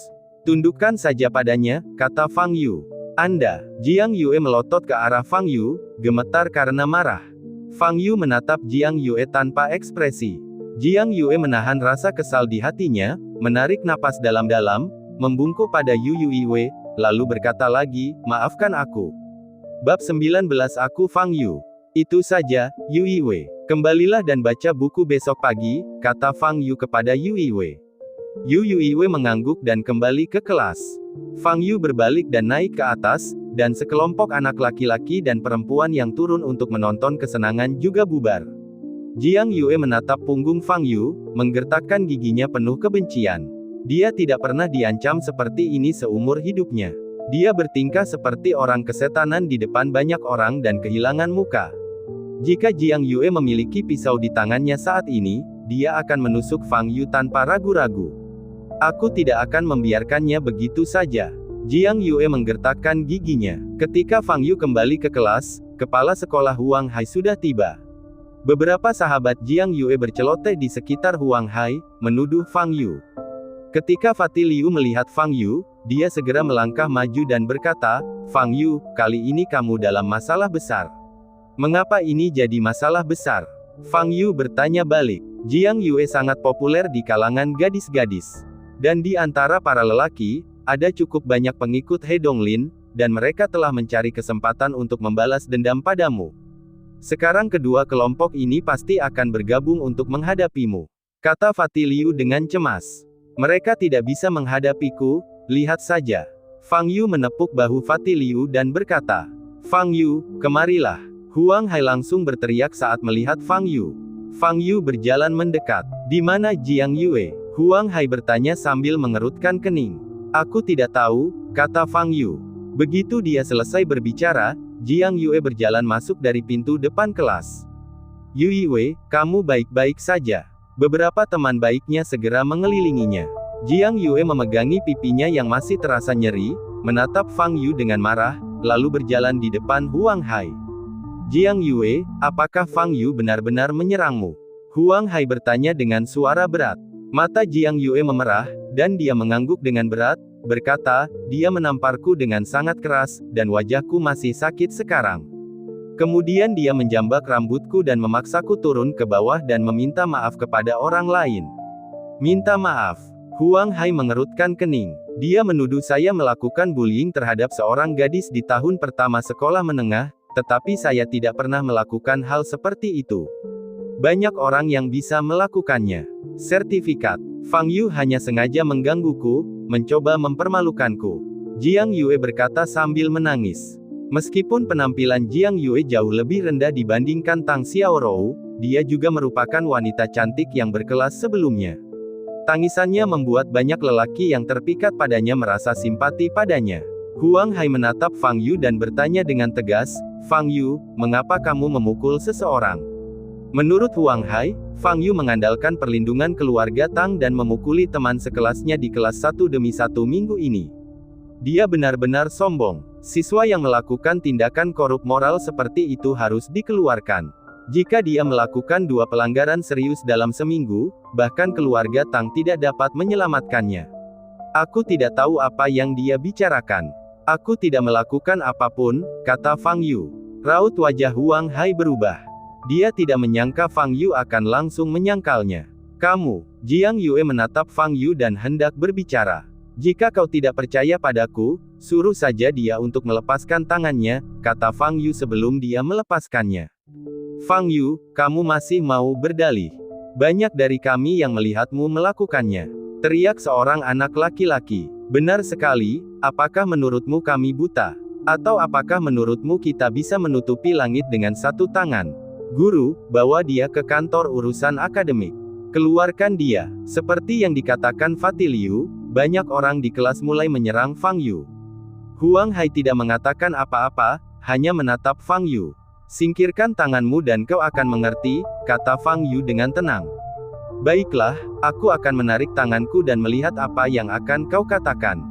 Tundukkan saja padanya, kata Fang Yu. Anda, Jiang Yue melotot ke arah Fang Yu, gemetar karena marah. Fang Yu menatap Jiang Yue tanpa ekspresi. Jiang Yue menahan rasa kesal di hatinya, menarik napas dalam-dalam, membungkuk pada Yu Yue, lalu berkata lagi, maafkan aku. Bab 19 Aku Fang Yu. Itu saja, Yu Yue. Kembalilah dan baca buku besok pagi, kata Fang Yu kepada Yu Yue. Yu Yue mengangguk dan kembali ke kelas. Fang Yu berbalik dan naik ke atas, dan sekelompok anak laki-laki dan perempuan yang turun untuk menonton kesenangan juga bubar. Jiang Yue menatap punggung Fang Yu, menggertakkan giginya penuh kebencian. Dia tidak pernah diancam seperti ini seumur hidupnya. Dia bertingkah seperti orang kesetanan di depan banyak orang dan kehilangan muka. Jika Jiang Yue memiliki pisau di tangannya saat ini, dia akan menusuk Fang Yu tanpa ragu-ragu. Aku tidak akan membiarkannya begitu saja. Jiang Yue menggertakkan giginya. Ketika Fang Yu kembali ke kelas, kepala sekolah Huang Hai sudah tiba. Beberapa sahabat Jiang Yue berceloteh di sekitar Huang Hai, menuduh Fang Yu. Ketika Fatih Liu melihat Fang Yu, dia segera melangkah maju dan berkata, Fang Yu, kali ini kamu dalam masalah besar. Mengapa ini jadi masalah besar? Fang Yu bertanya balik. Jiang Yue sangat populer di kalangan gadis-gadis. Dan di antara para lelaki, ada cukup banyak pengikut He Donglin, dan mereka telah mencari kesempatan untuk membalas dendam padamu. Sekarang kedua kelompok ini pasti akan bergabung untuk menghadapimu. Kata Fatih Liu dengan cemas. Mereka tidak bisa menghadapiku, lihat saja. Fang Yu menepuk bahu Fatih Liu dan berkata, Fang Yu, kemarilah. Huang Hai langsung berteriak saat melihat Fang Yu. Fang Yu berjalan mendekat. Di mana Jiang Yue? Huang Hai bertanya sambil mengerutkan kening. Aku tidak tahu, kata Fang Yu. Begitu dia selesai berbicara, Jiang Yue berjalan masuk dari pintu depan kelas. Yu Yue, kamu baik-baik saja. Beberapa teman baiknya segera mengelilinginya. Jiang Yue memegangi pipinya yang masih terasa nyeri, menatap Fang Yu dengan marah, lalu berjalan di depan Huang Hai. Jiang Yue, apakah Fang Yu benar-benar menyerangmu? Huang Hai bertanya dengan suara berat. Mata Jiang Yue memerah, dan dia mengangguk dengan berat, berkata, dia menamparku dengan sangat keras, dan wajahku masih sakit sekarang. Kemudian dia menjambak rambutku dan memaksaku turun ke bawah dan meminta maaf kepada orang lain. Minta maaf. Huang Hai mengerutkan kening. Dia menuduh saya melakukan bullying terhadap seorang gadis di tahun pertama sekolah menengah, tetapi saya tidak pernah melakukan hal seperti itu. Banyak orang yang bisa melakukannya. Sertifikat. Fang Yu hanya sengaja menggangguku, mencoba mempermalukanku. Jiang Yue berkata sambil menangis. Meskipun penampilan Jiang Yue jauh lebih rendah dibandingkan Tang Xiaorou, dia juga merupakan wanita cantik yang berkelas sebelumnya. Tangisannya membuat banyak lelaki yang terpikat padanya merasa simpati padanya. Huang Hai menatap Fang Yu dan bertanya dengan tegas, Fang Yu, mengapa kamu memukul seseorang? Menurut Huang Hai, Fang Yu mengandalkan perlindungan keluarga Tang dan memukuli teman sekelasnya di kelas 1 demi 1 minggu ini. Dia benar-benar sombong. Siswa yang melakukan tindakan korup moral seperti itu harus dikeluarkan. Jika dia melakukan 2 pelanggaran serius dalam seminggu, bahkan keluarga Tang tidak dapat menyelamatkannya. Aku tidak tahu apa yang dia bicarakan. Aku tidak melakukan apapun, kata Fang Yu. Raut wajah Huang Hai berubah. Dia tidak menyangka Fang Yu akan langsung menyangkalnya. Kamu, Jiang Yue menatap Fang Yu dan hendak berbicara. Jika kau tidak percaya padaku, suruh saja dia untuk melepaskan tangannya, kata Fang Yu sebelum dia melepaskannya. Fang Yu, kamu masih mau berdalih? Banyak dari kami yang melihatmu melakukannya. Teriak seorang anak laki-laki. Benar sekali, apakah menurutmu kami buta? Atau apakah menurutmu kita bisa menutupi langit dengan satu tangan? Guru, bawa dia ke kantor urusan akademik. Keluarkan dia. Seperti yang dikatakan Fatih Liu, banyak orang di kelas mulai menyerang Fang Yu. Huang Hai tidak mengatakan apa-apa, hanya menatap Fang Yu. Singkirkan tanganmu dan kau akan mengerti, kata Fang Yu dengan tenang. Baiklah, aku akan menarik tanganku dan melihat apa yang akan kau katakan.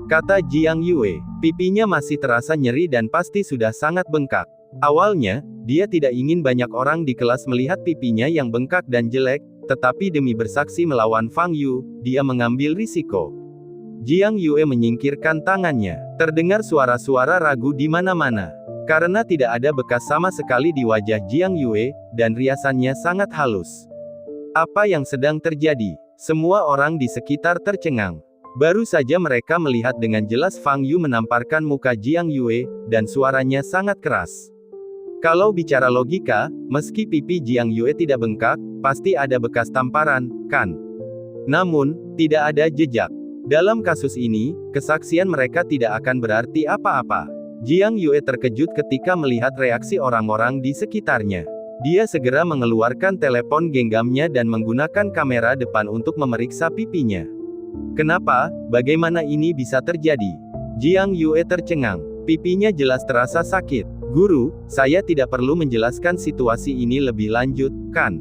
Kata Jiang Yue. Pipinya masih terasa nyeri dan pasti sudah sangat bengkak. Awalnya, dia tidak ingin banyak orang di kelas melihat pipinya yang bengkak dan jelek, tetapi demi bersaksi melawan Fang Yu, dia mengambil risiko. Jiang Yue menyingkirkan tangannya. Terdengar suara-suara ragu di mana-mana. Karena tidak ada bekas sama sekali di wajah Jiang Yue, dan riasannya sangat halus. Apa yang sedang terjadi? Semua orang di sekitar tercengang. Baru saja mereka melihat dengan jelas Fang Yu menamparkan muka Jiang Yue, dan suaranya sangat keras. Kalau bicara logika, meski pipi Jiang Yue tidak bengkak, pasti ada bekas tamparan, kan? Namun, tidak ada jejak. Dalam kasus ini, kesaksian mereka tidak akan berarti apa-apa. Jiang Yue terkejut ketika melihat reaksi orang-orang di sekitarnya. Dia segera mengeluarkan telepon genggamnya dan menggunakan kamera depan untuk memeriksa pipinya. Kenapa? Bagaimana ini bisa terjadi? Jiang Yue tercengang. Pipinya jelas terasa sakit. Guru, saya tidak perlu menjelaskan situasi ini lebih lanjut, kan?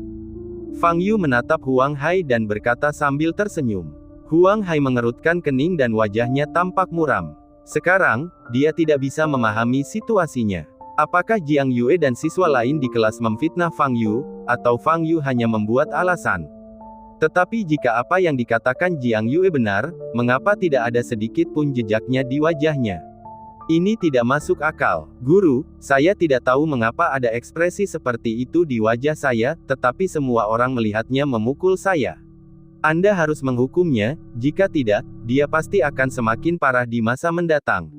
Fang Yu menatap Huang Hai dan berkata sambil tersenyum. Huang Hai mengerutkan kening dan wajahnya tampak muram. Sekarang, dia tidak bisa memahami situasinya. Apakah Jiang Yue dan siswa lain di kelas memfitnah Fang Yu, atau Fang Yu hanya membuat alasan? Tetapi jika apa yang dikatakan Jiang Yue benar, mengapa tidak ada sedikit pun jejaknya di wajahnya? Ini tidak masuk akal. Guru, saya tidak tahu mengapa ada ekspresi seperti itu di wajah saya, tetapi semua orang melihatnya memukul saya. Anda harus menghukumnya, jika tidak, dia pasti akan semakin parah di masa mendatang.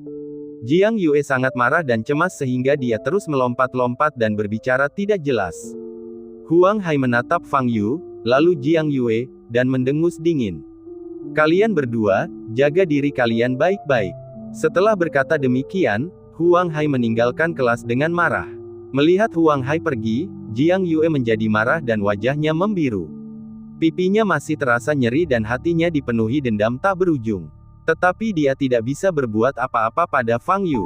Jiang Yue sangat marah dan cemas sehingga dia terus melompat-lompat dan berbicara tidak jelas. Huang Hai menatap Fang Yu, lalu Jiang Yue, dan mendengus dingin. Kalian berdua, jaga diri kalian baik-baik. Setelah berkata demikian, Huang Hai meninggalkan kelas dengan marah. Melihat Huang Hai pergi, Jiang Yue menjadi marah dan wajahnya membiru. Pipinya masih terasa nyeri dan hatinya dipenuhi dendam tak berujung. Tetapi dia tidak bisa berbuat apa-apa pada Fang Yu.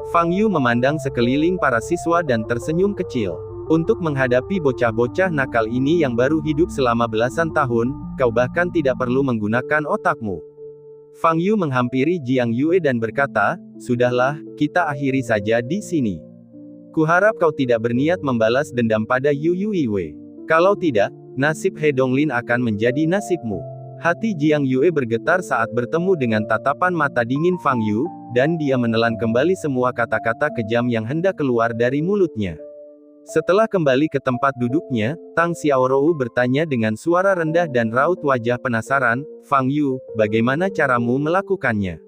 Fang Yu memandang sekeliling para siswa dan tersenyum kecil. Untuk menghadapi bocah-bocah nakal ini yang baru hidup selama belasan tahun, kau bahkan tidak perlu menggunakan otakmu. Fang Yu menghampiri Jiang Yue dan berkata, sudahlah, kita akhiri saja di sini. Kuharap kau tidak berniat membalas dendam pada Yu Yue. Kalau tidak, nasib He Donglin akan menjadi nasibmu. Hati Jiang Yue bergetar saat bertemu dengan tatapan mata dingin Fang Yu, dan dia menelan kembali semua kata-kata kejam yang hendak keluar dari mulutnya. Setelah kembali ke tempat duduknya, Tang Xiaorou bertanya dengan suara rendah dan raut wajah penasaran, Fang Yu, bagaimana caramu melakukannya?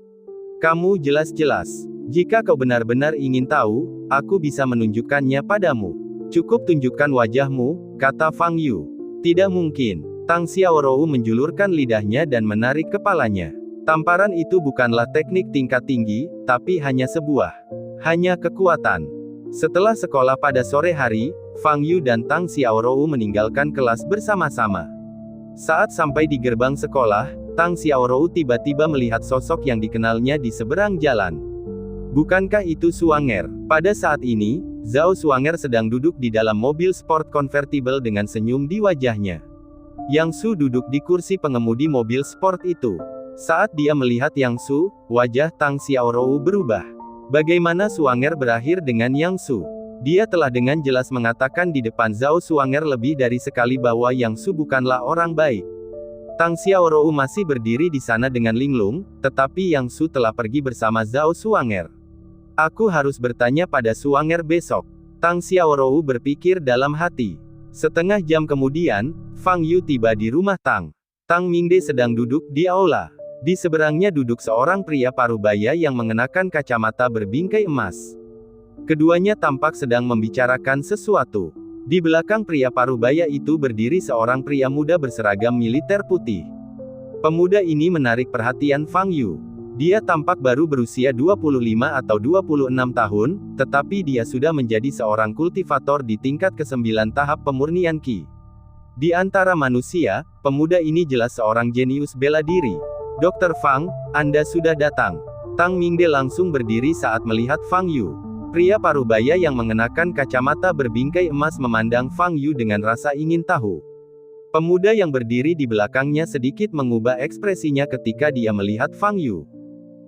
Kamu jelas-jelas. Jika kau benar-benar ingin tahu, aku bisa menunjukkannya padamu. Cukup tunjukkan wajahmu, kata Fang Yu. Tidak mungkin. Tang Xiaorou menjulurkan lidahnya dan menarik kepalanya. Tamparan itu bukanlah teknik tingkat tinggi, tapi hanya kekuatan. Setelah sekolah pada sore hari, Fang Yu dan Tang Xiaorou meninggalkan kelas bersama-sama. Saat sampai di gerbang sekolah, Tang Xiaorou tiba-tiba melihat sosok yang dikenalnya di seberang jalan. Bukankah itu Suanger? Pada saat ini, Zhao Suanger sedang duduk di dalam mobil sport convertible dengan senyum di wajahnya. Yang Su duduk di kursi pengemudi mobil sport itu. Saat dia melihat Yang Su, wajah Tang Xiaorou berubah. Bagaimana Suanger berakhir dengan Yang Su? Dia telah dengan jelas mengatakan di depan Zhao Suanger lebih dari sekali bahwa Yang Su bukanlah orang baik. Tang Xiaorou masih berdiri di sana dengan linglung, tetapi Yang Su telah pergi bersama Zhao Suanger. Aku harus bertanya pada Suanger besok. Tang Xiaorou berpikir dalam hati. Setengah jam kemudian, Fang Yu tiba di rumah Tang. Tang Mingde sedang duduk di aula. Di seberangnya duduk seorang pria parubaya yang mengenakan kacamata berbingkai emas. Keduanya tampak sedang membicarakan sesuatu. Di belakang pria parubaya itu berdiri seorang pria muda berseragam militer putih. Pemuda ini menarik perhatian Fang Yu. Dia tampak baru berusia 25 atau 26 tahun, tetapi dia sudah menjadi seorang kultivator di tingkat ke-9 tahap pemurnian Qi. Di antara manusia, pemuda ini jelas seorang jenius bela diri. Dr. Fang, Anda sudah datang. Tang Mingde langsung berdiri saat melihat Fang Yu. Pria parubaya yang mengenakan kacamata berbingkai emas memandang Fang Yu dengan rasa ingin tahu. Pemuda yang berdiri di belakangnya sedikit mengubah ekspresinya ketika dia melihat Fang Yu.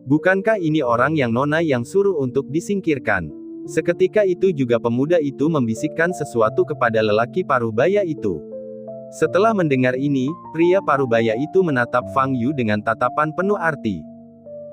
Bukankah ini orang yang Nona yang suruh untuk disingkirkan? Seketika itu juga pemuda itu membisikkan sesuatu kepada lelaki parubaya itu. Setelah mendengar ini, pria parubaya itu menatap Fang Yu dengan tatapan penuh arti.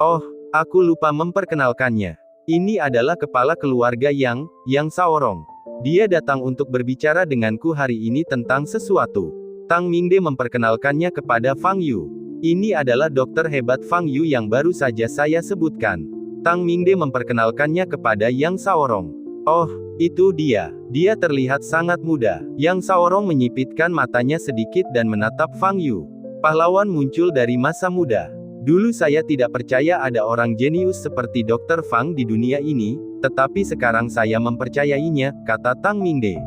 Oh, aku lupa memperkenalkannya. Ini adalah kepala keluarga Yang Saorong. Dia datang untuk berbicara denganku hari ini tentang sesuatu. Tang Mingde memperkenalkannya kepada Fang Yu. Ini adalah dokter hebat Fang Yu yang baru saja saya sebutkan. Tang Mingde memperkenalkannya kepada Yang Saorong. Oh, itu dia. Dia terlihat sangat muda. Yang Saorong menyipitkan matanya sedikit dan menatap Fang Yu. Pahlawan muncul dari masa muda. Dulu saya tidak percaya ada orang jenius seperti Dr. Fang di dunia ini, tetapi sekarang saya mempercayainya, kata Tang Mingde.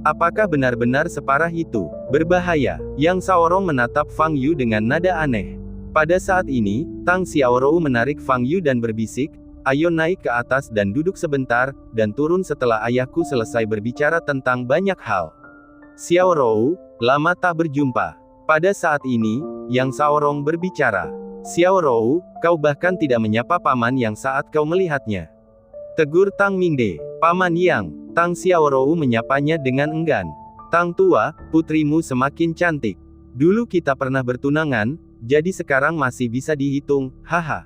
Apakah benar-benar separah itu? Berbahaya. Yang Saorong menatap Fang Yu dengan nada aneh. Pada saat ini, Tang Xiaorou menarik Fang Yu dan berbisik, ayo naik ke atas dan duduk sebentar, dan turun setelah ayahku selesai berbicara tentang banyak hal. Xiaorou, lama tak berjumpa. Pada saat ini, Yang Saorong berbicara. Xiaorou, kau bahkan tidak menyapa paman yang saat kau melihatnya. Tegur Tang Mingde. Paman Yang. Tang Xiaorou menyapanya dengan enggan. Tang tua, putrimu semakin cantik. Dulu kita pernah bertunangan, jadi sekarang masih bisa dihitung, haha.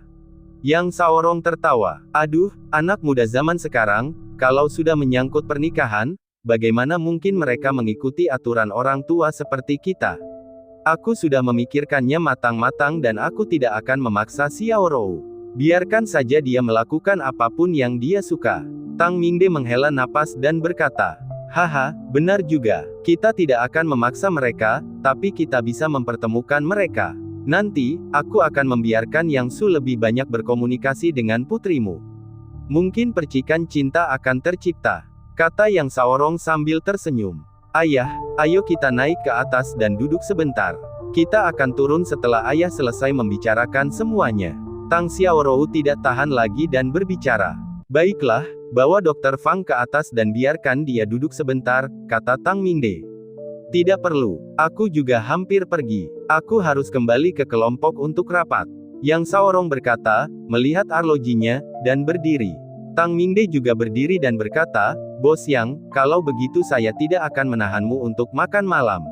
Yang Saorong tertawa. Aduh, anak muda zaman sekarang, kalau sudah menyangkut pernikahan, bagaimana mungkin mereka mengikuti aturan orang tua seperti kita? Aku sudah memikirkannya matang-matang dan aku tidak akan memaksa Xiaorou. Biarkan saja dia melakukan apapun yang dia suka. Tang Mingde menghela napas dan berkata, haha, benar juga. Kita tidak akan memaksa mereka, tapi kita bisa mempertemukan mereka. Nanti, aku akan membiarkan Yang Su lebih banyak berkomunikasi dengan putrimu. Mungkin percikan cinta akan tercipta, kata Yang Saorong sambil tersenyum. Ayah, ayo kita naik ke atas dan duduk sebentar. Kita akan turun setelah ayah selesai membicarakan semuanya. Tang Xiaorou tidak tahan lagi dan berbicara. Baiklah, bawa Dr. Fang ke atas dan biarkan dia duduk sebentar, kata Tang Mingde. Tidak perlu, aku juga hampir pergi. Aku harus kembali ke kelompok untuk rapat. Yang Saorong berkata, melihat arlojinya, dan berdiri. Tang Mingde juga berdiri dan berkata, Bos Yang, kalau begitu saya tidak akan menahanmu untuk makan malam.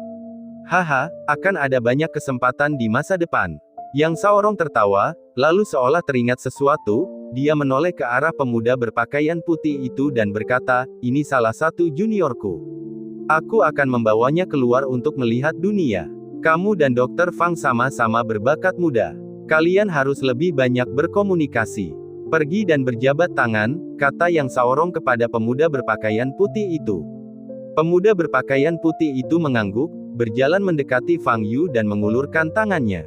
Haha, akan ada banyak kesempatan di masa depan. Yang Saorong tertawa, lalu seolah teringat sesuatu, dia menoleh ke arah pemuda berpakaian putih itu dan berkata, ini salah satu juniorku. Aku akan membawanya keluar untuk melihat dunia. Kamu dan Dr. Fang sama-sama berbakat muda. Kalian harus lebih banyak berkomunikasi. Pergi dan berjabat tangan, kata Yang Saorong kepada pemuda berpakaian putih itu. Pemuda berpakaian putih itu mengangguk, berjalan mendekati Fang Yu dan mengulurkan tangannya.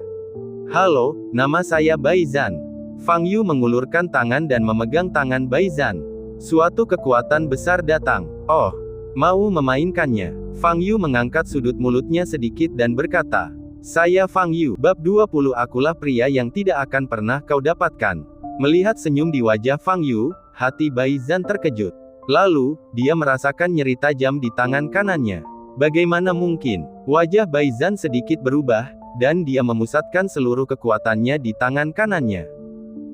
Halo, nama saya Bai Zan. Fang Yu mengulurkan tangan dan memegang tangan Bai Zan. Suatu kekuatan besar datang. Oh, mau memainkannya. Fang Yu mengangkat sudut mulutnya sedikit dan berkata, saya Fang Yu, bab 20 akulah pria yang tidak akan pernah kau dapatkan. Melihat senyum di wajah Fang Yu, hati Bai Zan terkejut. Lalu, dia merasakan nyeri tajam di tangan kanannya. Bagaimana mungkin? Wajah Bai Zan sedikit berubah, dan dia memusatkan seluruh kekuatannya di tangan kanannya.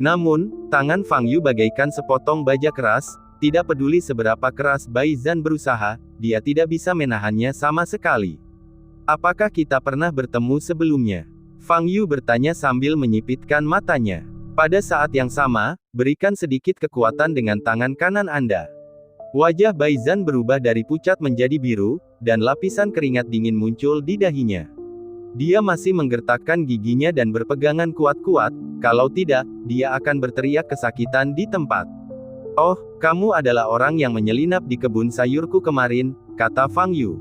Namun, tangan Fang Yu bagaikan sepotong baja keras, tidak peduli seberapa keras Bai Zan berusaha, dia tidak bisa menahannya sama sekali. Apakah kita pernah bertemu sebelumnya? Fang Yu bertanya sambil menyipitkan matanya. Pada saat yang sama, berikan sedikit kekuatan dengan tangan kanan Anda. Wajah Bai Zan berubah dari pucat menjadi biru, dan lapisan keringat dingin muncul di dahinya. Dia masih menggertakkan giginya dan berpegangan kuat-kuat, kalau tidak, dia akan berteriak kesakitan di tempat. Oh, kamu adalah orang yang menyelinap di kebun sayurku kemarin, kata Fang Yu.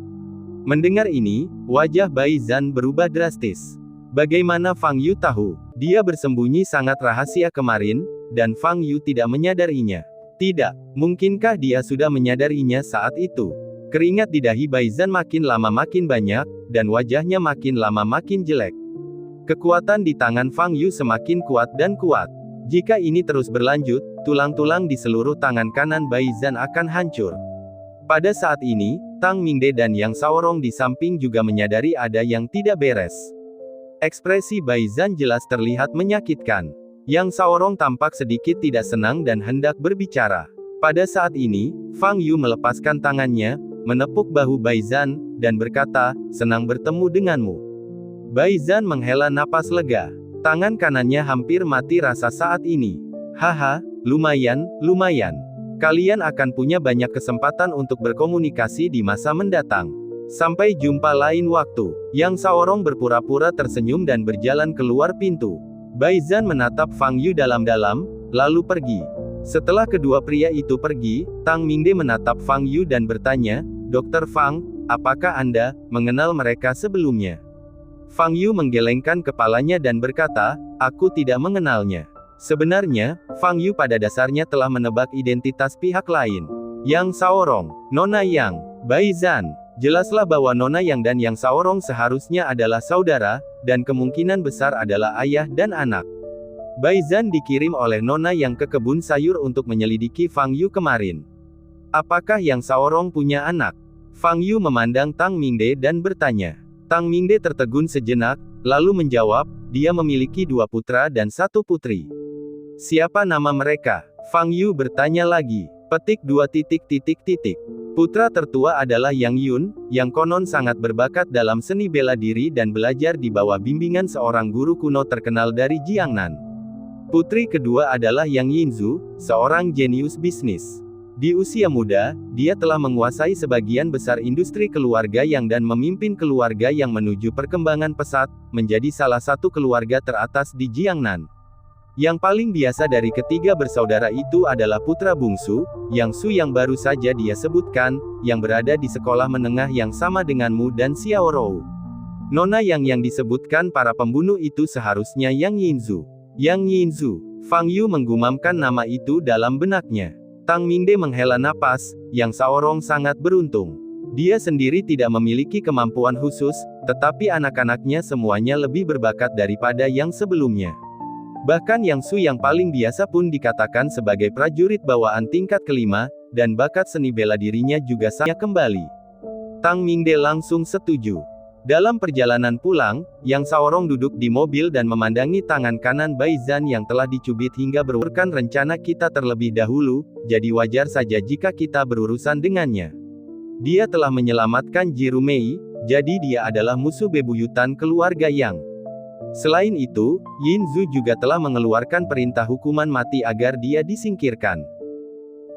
Mendengar ini, wajah Bai Zan berubah drastis. Bagaimana Fang Yu tahu? Dia bersembunyi sangat rahasia kemarin, dan Fang Yu tidak menyadarinya. Tidak, mungkinkah dia sudah menyadarinya saat itu? Keringat di dahi Bai Zan makin lama makin banyak, dan wajahnya makin lama makin jelek. Kekuatan di tangan Fang Yu semakin kuat dan kuat. Jika ini terus berlanjut, tulang-tulang di seluruh tangan kanan Bai Zan akan hancur. Pada saat ini, Tang Mingde dan Yang Saorong di samping juga menyadari ada yang tidak beres. Ekspresi Bai Zan jelas terlihat menyakitkan. Yang Saorong tampak sedikit tidak senang dan hendak berbicara. Pada saat ini, Fang Yu melepaskan tangannya, menepuk bahu Bai Zhan, dan berkata, "Senang bertemu denganmu." Bai Zhan menghela napas lega. Tangan kanannya hampir mati rasa saat ini. "Haha, lumayan. Kalian akan punya banyak kesempatan untuk berkomunikasi di masa mendatang. Sampai jumpa lain waktu." Yang Saorong berpura-pura tersenyum dan berjalan keluar pintu. Bai Zhan menatap Fang Yu dalam-dalam, lalu pergi. Setelah kedua pria itu pergi, Tang Mingde menatap Fang Yu dan bertanya, "Dokter Fang, apakah Anda mengenal mereka sebelumnya?" Fang Yu menggelengkan kepalanya dan berkata, "Aku tidak mengenalnya." Sebenarnya, Fang Yu pada dasarnya telah menebak identitas pihak lain. Yang Saorong, Nona Yang, Bai Zhan. Jelaslah bahwa Nona Yang dan Yang Saorong seharusnya adalah saudara, dan kemungkinan besar adalah ayah dan anak. Bai Zhan dikirim oleh Nona Yang ke kebun sayur untuk menyelidiki Fang Yu kemarin. Apakah Yang Saorong punya anak? Fang Yu memandang Tang Mingde dan bertanya. Tang Mingde tertegun sejenak, lalu menjawab, dia memiliki 2 putra dan 1 putri. Siapa nama mereka? Fang Yu bertanya lagi. Petik 2 titik titik titik. Putra tertua adalah Yang Yun, yang konon sangat berbakat dalam seni bela diri dan belajar di bawah bimbingan seorang guru kuno terkenal dari Jiangnan. Putri kedua adalah Yang Yinzu, seorang jenius bisnis. Di usia muda, dia telah menguasai sebagian besar industri keluarga Yang dan memimpin keluarga Yang menuju perkembangan pesat, menjadi salah satu keluarga teratas di Jiangnan. Yang paling biasa dari ketiga bersaudara itu adalah putra bungsu, Yang Su yang baru saja dia sebutkan, yang berada di sekolah menengah yang sama denganmu dan Xiao Rou. Nona yang disebutkan para pembunuh itu seharusnya Yang Yinzu. Yang Yinzu. Fang Yu menggumamkan nama itu dalam benaknya. Tang Mingde menghela napas, Yang Saorong sangat beruntung. Dia sendiri tidak memiliki kemampuan khusus, tetapi anak-anaknya semuanya lebih berbakat daripada yang sebelumnya. Bahkan Yang Su yang paling biasa pun dikatakan sebagai prajurit bawaan tingkat kelima, dan bakat seni bela dirinya juga sangat kembali. Tang Mingde langsung setuju. Dalam perjalanan pulang, Yang Saorong duduk di mobil dan memandangi tangan kanan Bai Zhan yang telah dicubit hingga berurkan rencana kita terlebih dahulu, jadi wajar saja jika kita berurusan dengannya. Dia telah menyelamatkan Ji Rumei, jadi dia adalah musuh bebuyutan keluarga Yang. Selain itu, Yinzu juga telah mengeluarkan perintah hukuman mati agar dia disingkirkan.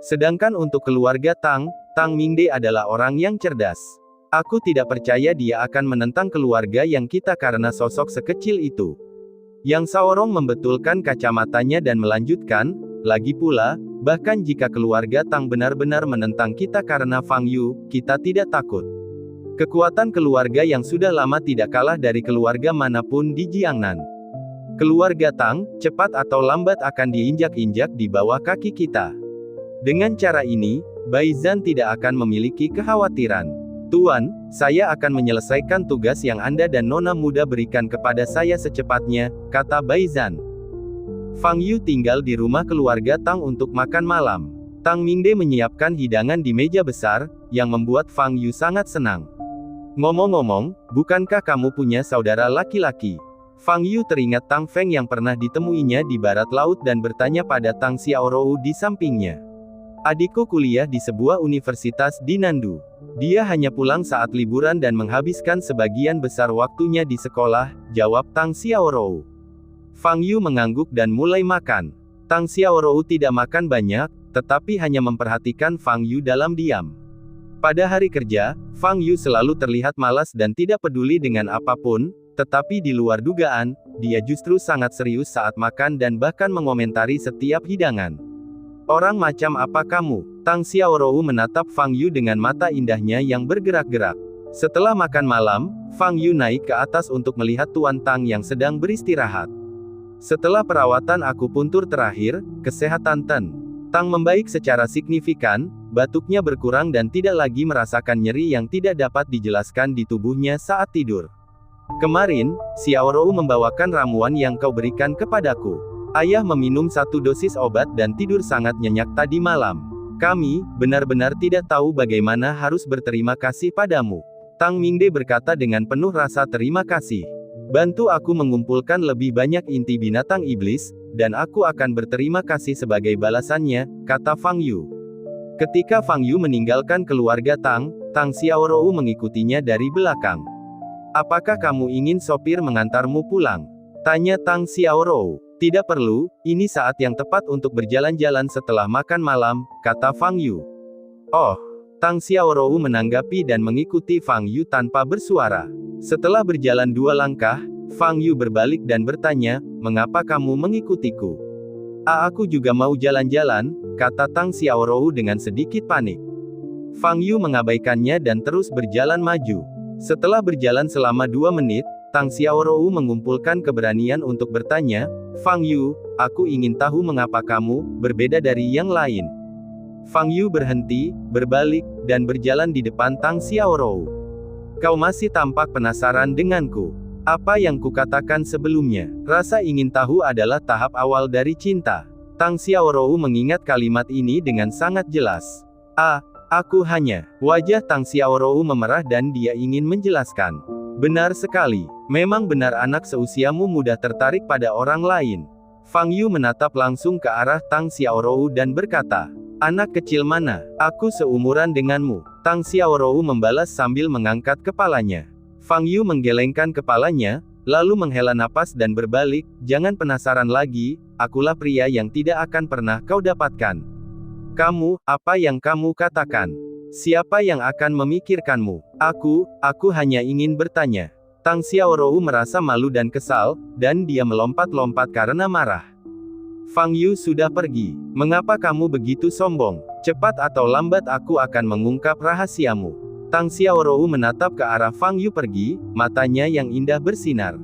Sedangkan untuk keluarga Tang Mingde adalah orang yang cerdas. Aku tidak percaya dia akan menentang keluarga Yang kita karena sosok sekecil itu. Yang Saorong membetulkan kacamatanya dan melanjutkan, lagi pula, bahkan jika keluarga Tang benar-benar menentang kita karena Fang Yu, kita tidak takut. Kekuatan keluarga Yang sudah lama tidak kalah dari keluarga manapun di Jiangnan. Keluarga Tang, cepat atau lambat akan diinjak-injak di bawah kaki kita. Dengan cara ini, Bai Zhan tidak akan memiliki kekhawatiran. Tuan, saya akan menyelesaikan tugas yang Anda dan Nona muda berikan kepada saya secepatnya, kata Bai Zhan. Fang Yu tinggal di rumah keluarga Tang untuk makan malam. Tang Mingde menyiapkan hidangan di meja besar, yang membuat Fang Yu sangat senang. Ngomong-ngomong, bukankah kamu punya saudara laki-laki? Fang Yu teringat Tang Feng yang pernah ditemuinya di barat laut dan bertanya pada Tang Xiaorou di sampingnya. Adikku kuliah di sebuah universitas di Nandu. Dia hanya pulang saat liburan dan menghabiskan sebagian besar waktunya di sekolah, jawab Tang Xiaorou. Fang Yu mengangguk dan mulai makan. Tang Xiaorou tidak makan banyak, tetapi hanya memperhatikan Fang Yu dalam diam. Pada hari kerja, Fang Yu selalu terlihat malas dan tidak peduli dengan apapun, tetapi di luar dugaan, dia justru sangat serius saat makan dan bahkan mengomentari setiap hidangan. Orang macam apa kamu? Tang Xiaorou menatap Fang Yu dengan mata indahnya yang bergerak-gerak. Setelah makan malam, Fang Yu naik ke atas untuk melihat Tuan Tang yang sedang beristirahat. Setelah perawatan akupuntur terakhir, kesehatan Tang membaik secara signifikan, batuknya berkurang dan tidak lagi merasakan nyeri yang tidak dapat dijelaskan di tubuhnya saat tidur. Kemarin, Xiaorou membawakan ramuan yang kau berikan kepadaku. Ayah meminum 1 dosis obat dan tidur sangat nyenyak tadi malam. Kami, benar-benar tidak tahu bagaimana harus berterima kasih padamu. Tang Mingde berkata dengan penuh rasa terima kasih. Bantu aku mengumpulkan lebih banyak inti binatang iblis, dan aku akan berterima kasih sebagai balasannya, kata Fang Yu. Ketika Fang Yu meninggalkan keluarga Tang, Tang Xiaorou mengikutinya dari belakang. "Apakah kamu ingin sopir mengantarmu pulang?" tanya Tang Xiaorou. "Tidak perlu, ini saat yang tepat untuk berjalan-jalan setelah makan malam," kata Fang Yu. "Oh." Tang Xiaorou menanggapi dan mengikuti Fang Yu tanpa bersuara. Setelah berjalan 2 langkah, Fang Yu berbalik dan bertanya, "Mengapa kamu mengikutiku?" Aku juga mau jalan-jalan," kata Tang Xiaorou dengan sedikit panik. Fang Yu mengabaikannya dan terus berjalan maju. Setelah berjalan selama 2 menit, Tang Xiaorou mengumpulkan keberanian untuk bertanya, "Fang Yu, aku ingin tahu mengapa kamu berbeda dari yang lain." Fang Yu berhenti, berbalik, dan berjalan di depan Tang Xiaorou. "Kau masih tampak penasaran denganku. Apa yang kukatakan sebelumnya, rasa ingin tahu adalah tahap awal dari cinta." Tang Xiaorou mengingat kalimat ini dengan sangat jelas. Aku hanya." Wajah Tang Xiaorou memerah dan dia ingin menjelaskan. "Benar sekali. Memang benar anak seusiamu mudah tertarik pada orang lain." Fang Yu menatap langsung ke arah Tang Xiaorou dan berkata, "Anak kecil mana? Aku seumuran denganmu." Tang Xiaorou membalas sambil mengangkat kepalanya. Fang Yu menggelengkan kepalanya, lalu menghela napas dan berbalik, "Jangan penasaran lagi, akulah pria yang tidak akan pernah kau dapatkan." "Kamu, apa yang kamu katakan? Siapa yang akan memikirkanmu?" Aku hanya ingin bertanya." Tang Xiaorou merasa malu dan kesal, dan dia melompat-lompat karena marah. "Fang Yu sudah pergi. Mengapa kamu begitu sombong? Cepat atau lambat aku akan mengungkap rahasiamu." Tang Xiaorou menatap ke arah Fang Yu pergi, matanya yang indah bersinar.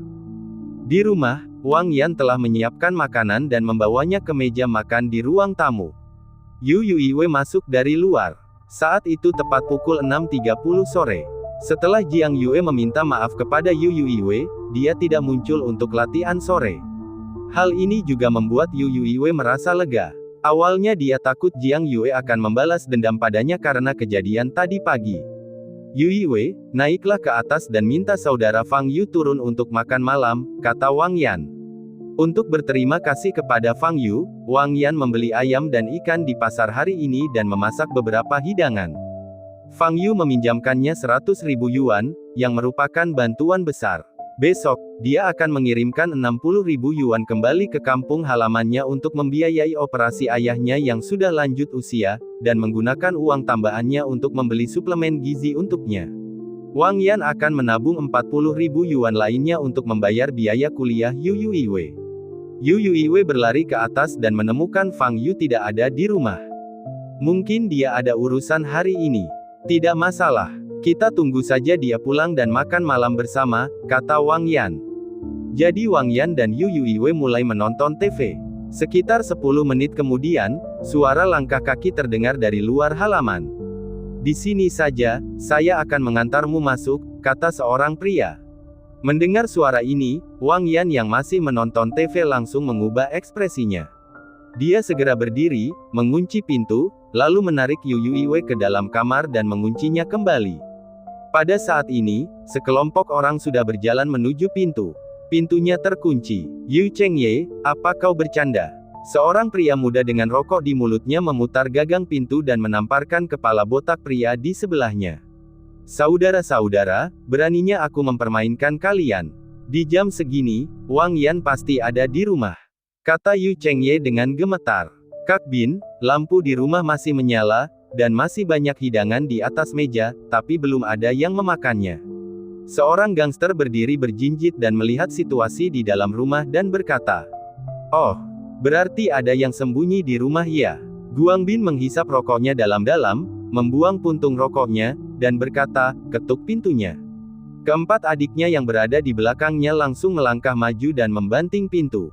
Di rumah, Wang Yan telah menyiapkan makanan dan membawanya ke meja makan di ruang tamu. Yu Yuiwei masuk dari luar. Saat itu tepat pukul 6.30 sore. Setelah Jiang Yue meminta maaf kepada Yu Yuiwei, dia tidak muncul untuk latihan sore. Hal ini juga membuat Yu Yuiwei merasa lega. Awalnya dia takut Jiang Yue akan membalas dendam padanya karena kejadian tadi pagi. "Yu Yuiwei, naiklah ke atas dan minta saudara Fang Yu turun untuk makan malam," kata Wang Yan. Untuk berterima kasih kepada Fang Yu, Wang Yan membeli ayam dan ikan di pasar hari ini dan memasak beberapa hidangan. Fang Yu meminjamkannya 100.000 yuan, yang merupakan bantuan besar. Besok, dia akan mengirimkan 60.000 yuan kembali ke kampung halamannya untuk membiayai operasi ayahnya yang sudah lanjut usia, dan menggunakan uang tambahannya untuk membeli suplemen gizi untuknya. Wang Yan akan menabung 40.000 yuan lainnya untuk membayar biaya kuliah Yu Yuiwei. Yu Yuiwei berlari ke atas dan menemukan Fang Yu tidak ada di rumah. "Mungkin dia ada urusan hari ini. Tidak masalah. Kita tunggu saja dia pulang dan makan malam bersama," kata Wang Yan. Jadi Wang Yan dan Yu Yuiwei mulai menonton TV. Sekitar 10 menit kemudian, suara langkah kaki terdengar dari luar halaman. "Di sini saja, saya akan mengantarmu masuk," kata seorang pria. Mendengar suara ini, Wang Yan yang masih menonton TV langsung mengubah ekspresinya. Dia segera berdiri, mengunci pintu, lalu menarik Yu Yuiwei ke dalam kamar dan menguncinya kembali. Pada saat ini, sekelompok orang sudah berjalan menuju pintu. Pintunya terkunci. "Yu Chengye, apa kau bercanda?" Seorang pria muda dengan rokok di mulutnya memutar gagang pintu dan menamparkan kepala botak pria di sebelahnya. "Saudara-saudara, beraninya aku mempermainkan kalian. Di jam segini, Wang Yan pasti ada di rumah," kata Yu Chengye dengan gemetar. "Kak Bin, lampu di rumah masih menyala, dan masih banyak hidangan di atas meja, tapi belum ada yang memakannya." Seorang gangster berdiri berjinjit dan melihat situasi di dalam rumah dan berkata, "Oh, berarti ada yang sembunyi di rumah ya." Guang Bin menghisap rokoknya dalam-dalam, membuang puntung rokoknya, dan berkata, "Ketuk pintunya." Keempat adiknya yang berada di belakangnya langsung melangkah maju dan membanting pintu.